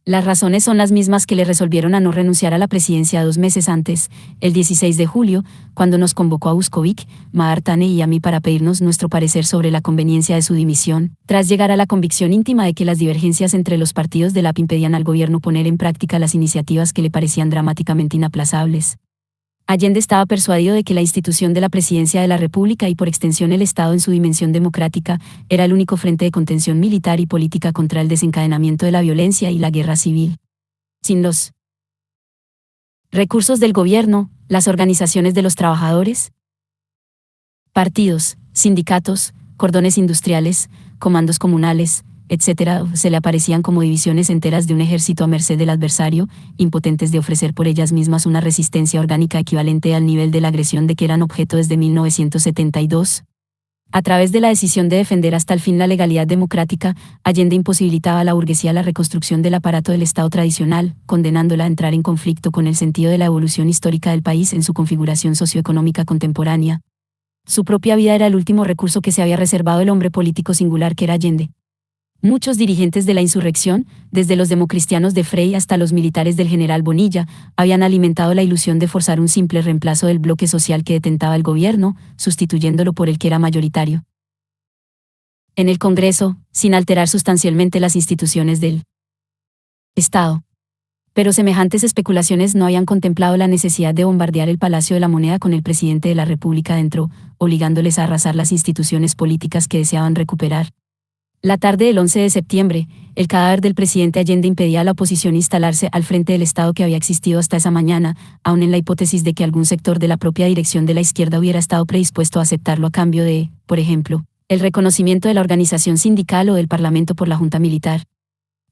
Las razones son las mismas que le resolvieron a no renunciar a la presidencia 2 meses antes, el 16 de julio, cuando nos convocó a Buscovic, Maartane y a mí para pedirnos nuestro parecer sobre la conveniencia de su dimisión, tras llegar a la convicción íntima de que las divergencias entre los partidos de la AP impedían al gobierno poner en práctica las iniciativas que le parecían dramáticamente inaplazables. Allende estaba persuadido de que la institución de la presidencia de la República y por extensión el Estado en su dimensión democrática era el único frente de contención militar y política contra el desencadenamiento de la violencia y la guerra civil. Sin los recursos del gobierno, las organizaciones de los trabajadores, partidos, sindicatos, cordones industriales, comandos comunales, etc., se le aparecían como divisiones enteras de un ejército a merced del adversario, impotentes de ofrecer por ellas mismas una resistencia orgánica equivalente al nivel de la agresión de que eran objeto desde 1972. A través de la decisión de defender hasta el fin la legalidad democrática, Allende imposibilitaba a la burguesía la reconstrucción del aparato del Estado tradicional, condenándola a entrar en conflicto con el sentido de la evolución histórica del país en su configuración socioeconómica contemporánea. Su propia vida era el último recurso que se había reservado el hombre político singular que era Allende. Muchos dirigentes de la insurrección, desde los democristianos de Frei hasta los militares del general Bonilla, habían alimentado la ilusión de forzar un simple reemplazo del bloque social que detentaba el gobierno, sustituyéndolo por el que era mayoritario en el Congreso, sin alterar sustancialmente las instituciones del Estado. Pero semejantes especulaciones no habían contemplado la necesidad de bombardear el Palacio de la Moneda con el presidente de la República dentro, obligándoles a arrasar las instituciones políticas que deseaban recuperar. La tarde del 11 de septiembre, el cadáver del presidente Allende impedía a la oposición instalarse al frente del Estado que había existido hasta esa mañana, aun en la hipótesis de que algún sector de la propia dirección de la izquierda hubiera estado predispuesto a aceptarlo a cambio de, por ejemplo, el reconocimiento de la organización sindical o del Parlamento por la Junta Militar.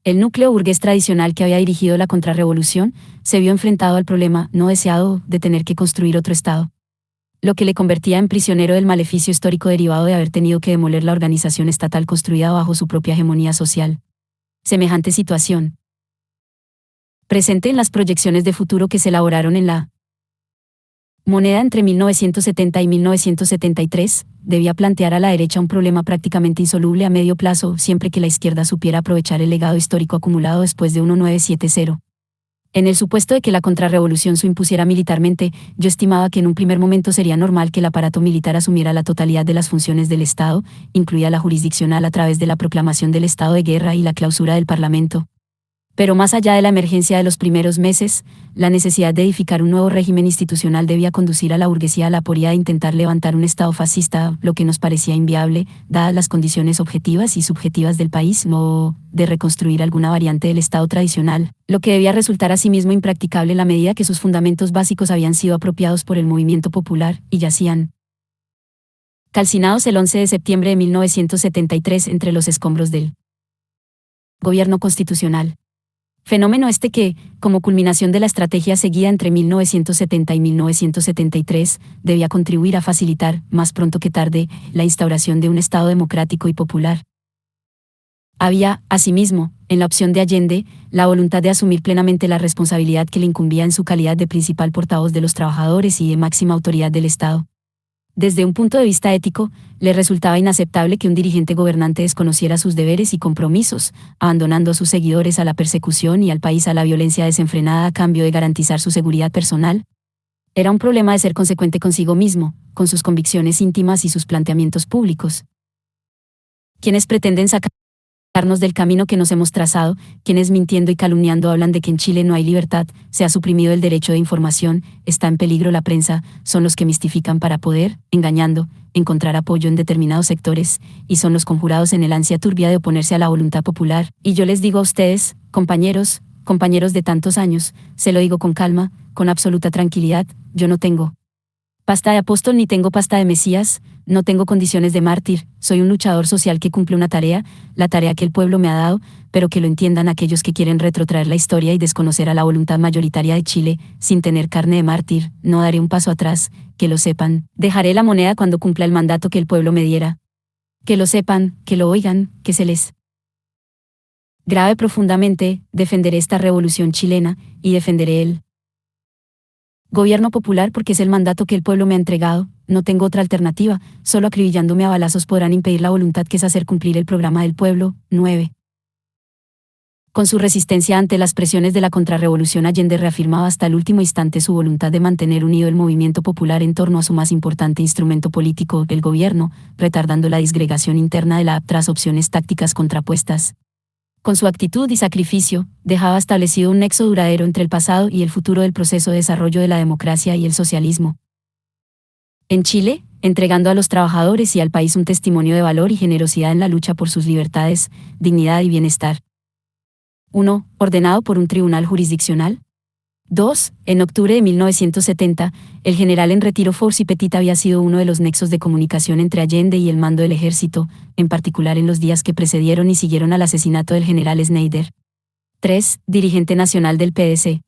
El núcleo burgués tradicional que había dirigido la contrarrevolución se vio enfrentado al problema no deseado de tener que construir otro Estado, lo que le convertía en prisionero del maleficio histórico derivado de haber tenido que demoler la organización estatal construida bajo su propia hegemonía social. Semejante situación, presente en las proyecciones de futuro que se elaboraron en la Moneda entre 1970 y 1973, debía plantear a la derecha un problema prácticamente insoluble a medio plazo siempre que la izquierda supiera aprovechar el legado histórico acumulado después de 1970. En el supuesto de que la contrarrevolución se impusiera militarmente, yo estimaba que en un primer momento sería normal que el aparato militar asumiera la totalidad de las funciones del Estado, incluida la jurisdiccional a través de la proclamación del estado de guerra y la clausura del Parlamento. Pero más allá de la emergencia de los primeros meses, la necesidad de edificar un nuevo régimen institucional debía conducir a la burguesía a la aporía de intentar levantar un Estado fascista, lo que nos parecía inviable, dadas las condiciones objetivas y subjetivas del país, o de reconstruir alguna variante del Estado tradicional, lo que debía resultar asimismo impracticable en la medida que sus fundamentos básicos habían sido apropiados por el movimiento popular, y yacían calcinados el 11 de septiembre de 1973 entre los escombros del gobierno constitucional. Fenómeno este que, como culminación de la estrategia seguida entre 1970 y 1973, debía contribuir a facilitar, más pronto que tarde, la instauración de un Estado democrático y popular. Había, asimismo, en la opción de Allende, la voluntad de asumir plenamente la responsabilidad que le incumbía en su calidad de principal portavoz de los trabajadores y de máxima autoridad del Estado. Desde un punto de vista ético, le resultaba inaceptable que un dirigente gobernante desconociera sus deberes y compromisos, abandonando a sus seguidores a la persecución y al país a la violencia desenfrenada a cambio de garantizar su seguridad personal. Era un problema de ser consecuente consigo mismo, con sus convicciones íntimas y sus planteamientos públicos. Quienes pretenden sacarnos del camino que nos hemos trazado, quienes mintiendo y calumniando hablan de que en Chile no hay libertad, se ha suprimido el derecho de información, está en peligro la prensa, son los que mistifican para poder, engañando, encontrar apoyo en determinados sectores, y son los conjurados en el ansia turbia de oponerse a la voluntad popular. Y yo les digo a ustedes, compañeros de tantos años, se lo digo con calma, con absoluta tranquilidad, yo no tengo Pasta de apóstol ni tengo pasta de Mesías, no tengo condiciones de mártir, soy un luchador social que cumple una tarea, la tarea que el pueblo me ha dado, pero que lo entiendan aquellos que quieren retrotraer la historia y desconocer a la voluntad mayoritaria de Chile, sin tener carne de mártir, no daré un paso atrás, que lo sepan, dejaré la moneda cuando cumpla el mandato que el pueblo me diera. Que lo sepan, que lo oigan, que se les grave profundamente, defenderé esta revolución chilena, y defenderé el gobierno popular porque es el mandato que el pueblo me ha entregado, no tengo otra alternativa, solo acribillándome a balazos podrán impedir la voluntad que es hacer cumplir el programa del pueblo. 9. Con su resistencia ante las presiones de la contrarrevolución, Allende reafirmaba hasta el último instante su voluntad de mantener unido el movimiento popular en torno a su más importante instrumento político, el gobierno, retardando la disgregación interna de la tras opciones tácticas contrapuestas. Con su actitud y sacrificio, dejaba establecido un nexo duradero entre el pasado y el futuro del proceso de desarrollo de la democracia y el socialismo. En Chile, entregando a los trabajadores y al país un testimonio de valor y generosidad en la lucha por sus libertades, dignidad y bienestar. 1. Ordenado por un tribunal jurisdiccional. 2. En octubre de 1970, el general en retiro Forci Petit había sido uno de los nexos de comunicación entre Allende y el mando del ejército, en particular en los días que precedieron y siguieron al asesinato del general Schneider. 3. Dirigente nacional del PDC.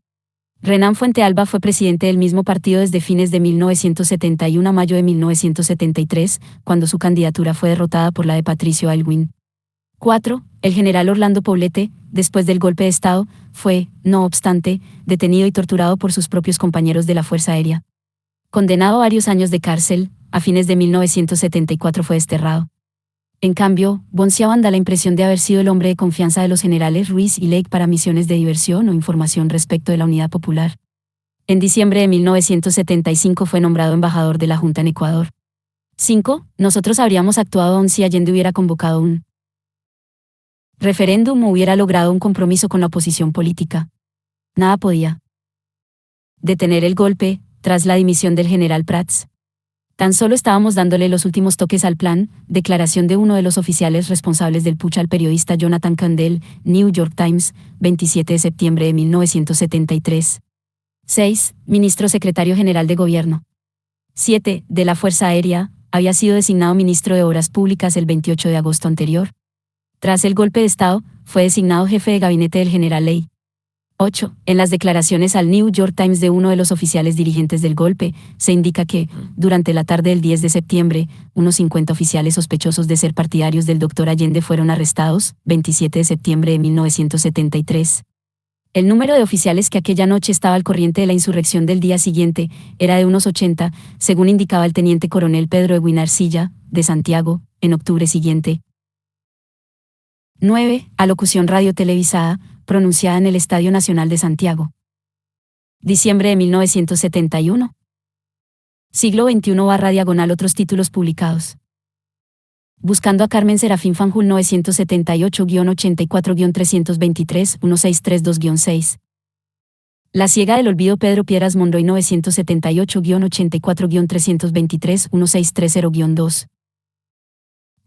Renan Fuentealba fue presidente del mismo partido desde fines de 1971 a mayo de 1973, cuando su candidatura fue derrotada por la de Patricio Aylwin. 4. El general Orlando Poblete, después del golpe de Estado, fue, no obstante, detenido y torturado por sus propios compañeros de la Fuerza Aérea. Condenado a varios años de cárcel, a fines de 1974 fue desterrado. En cambio, Bonciaban da la impresión de haber sido el hombre de confianza de los generales Ruiz y Lake para misiones de diversión o información respecto de la Unidad Popular. En diciembre de 1975 fue nombrado embajador de la Junta en Ecuador. 5. Nosotros habríamos actuado aún si Allende hubiera convocado un referéndum o hubiera logrado un compromiso con la oposición política. Nada podía detener el golpe, tras la dimisión del general Prats. Tan solo estábamos dándole los últimos toques al plan, declaración de uno de los oficiales responsables del putsch al periodista Jonathan Kandel, New York Times, 27 de septiembre de 1973. 6. Ministro secretario general de Gobierno. 7. De la Fuerza Aérea, había sido designado ministro de Obras Públicas el 28 de agosto anterior. Tras el golpe de Estado, fue designado jefe de gabinete del general Ley. 8. En las declaraciones al New York Times de uno de los oficiales dirigentes del golpe, se indica que, durante la tarde del 10 de septiembre, unos 50 oficiales sospechosos de ser partidarios del Dr. Allende fueron arrestados, 27 de septiembre de 1973. El número de oficiales que aquella noche estaba al corriente de la insurrección del día siguiente era de unos 80, según indicaba el teniente coronel Pedro Edwin Arcilla, de Santiago, en octubre siguiente. 9. Alocución radio-televisada, pronunciada en el Estadio Nacional de Santiago. Diciembre de 1971. Siglo XXI/diagonal otros títulos publicados. Buscando a Carmen Serafín Fanjul 978-84-323, 1632-6. La ciega del olvido Pedro Piedras Monroy 978-84-323, 1630-2.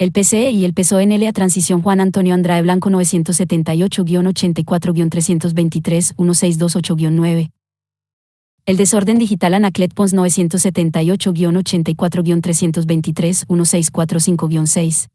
El PCE y el PSOE a transición Juan Antonio Andrade Blanco 978-84-323, 1628-9. El desorden digital Anaclet Pons 978-84-323, 1645-6.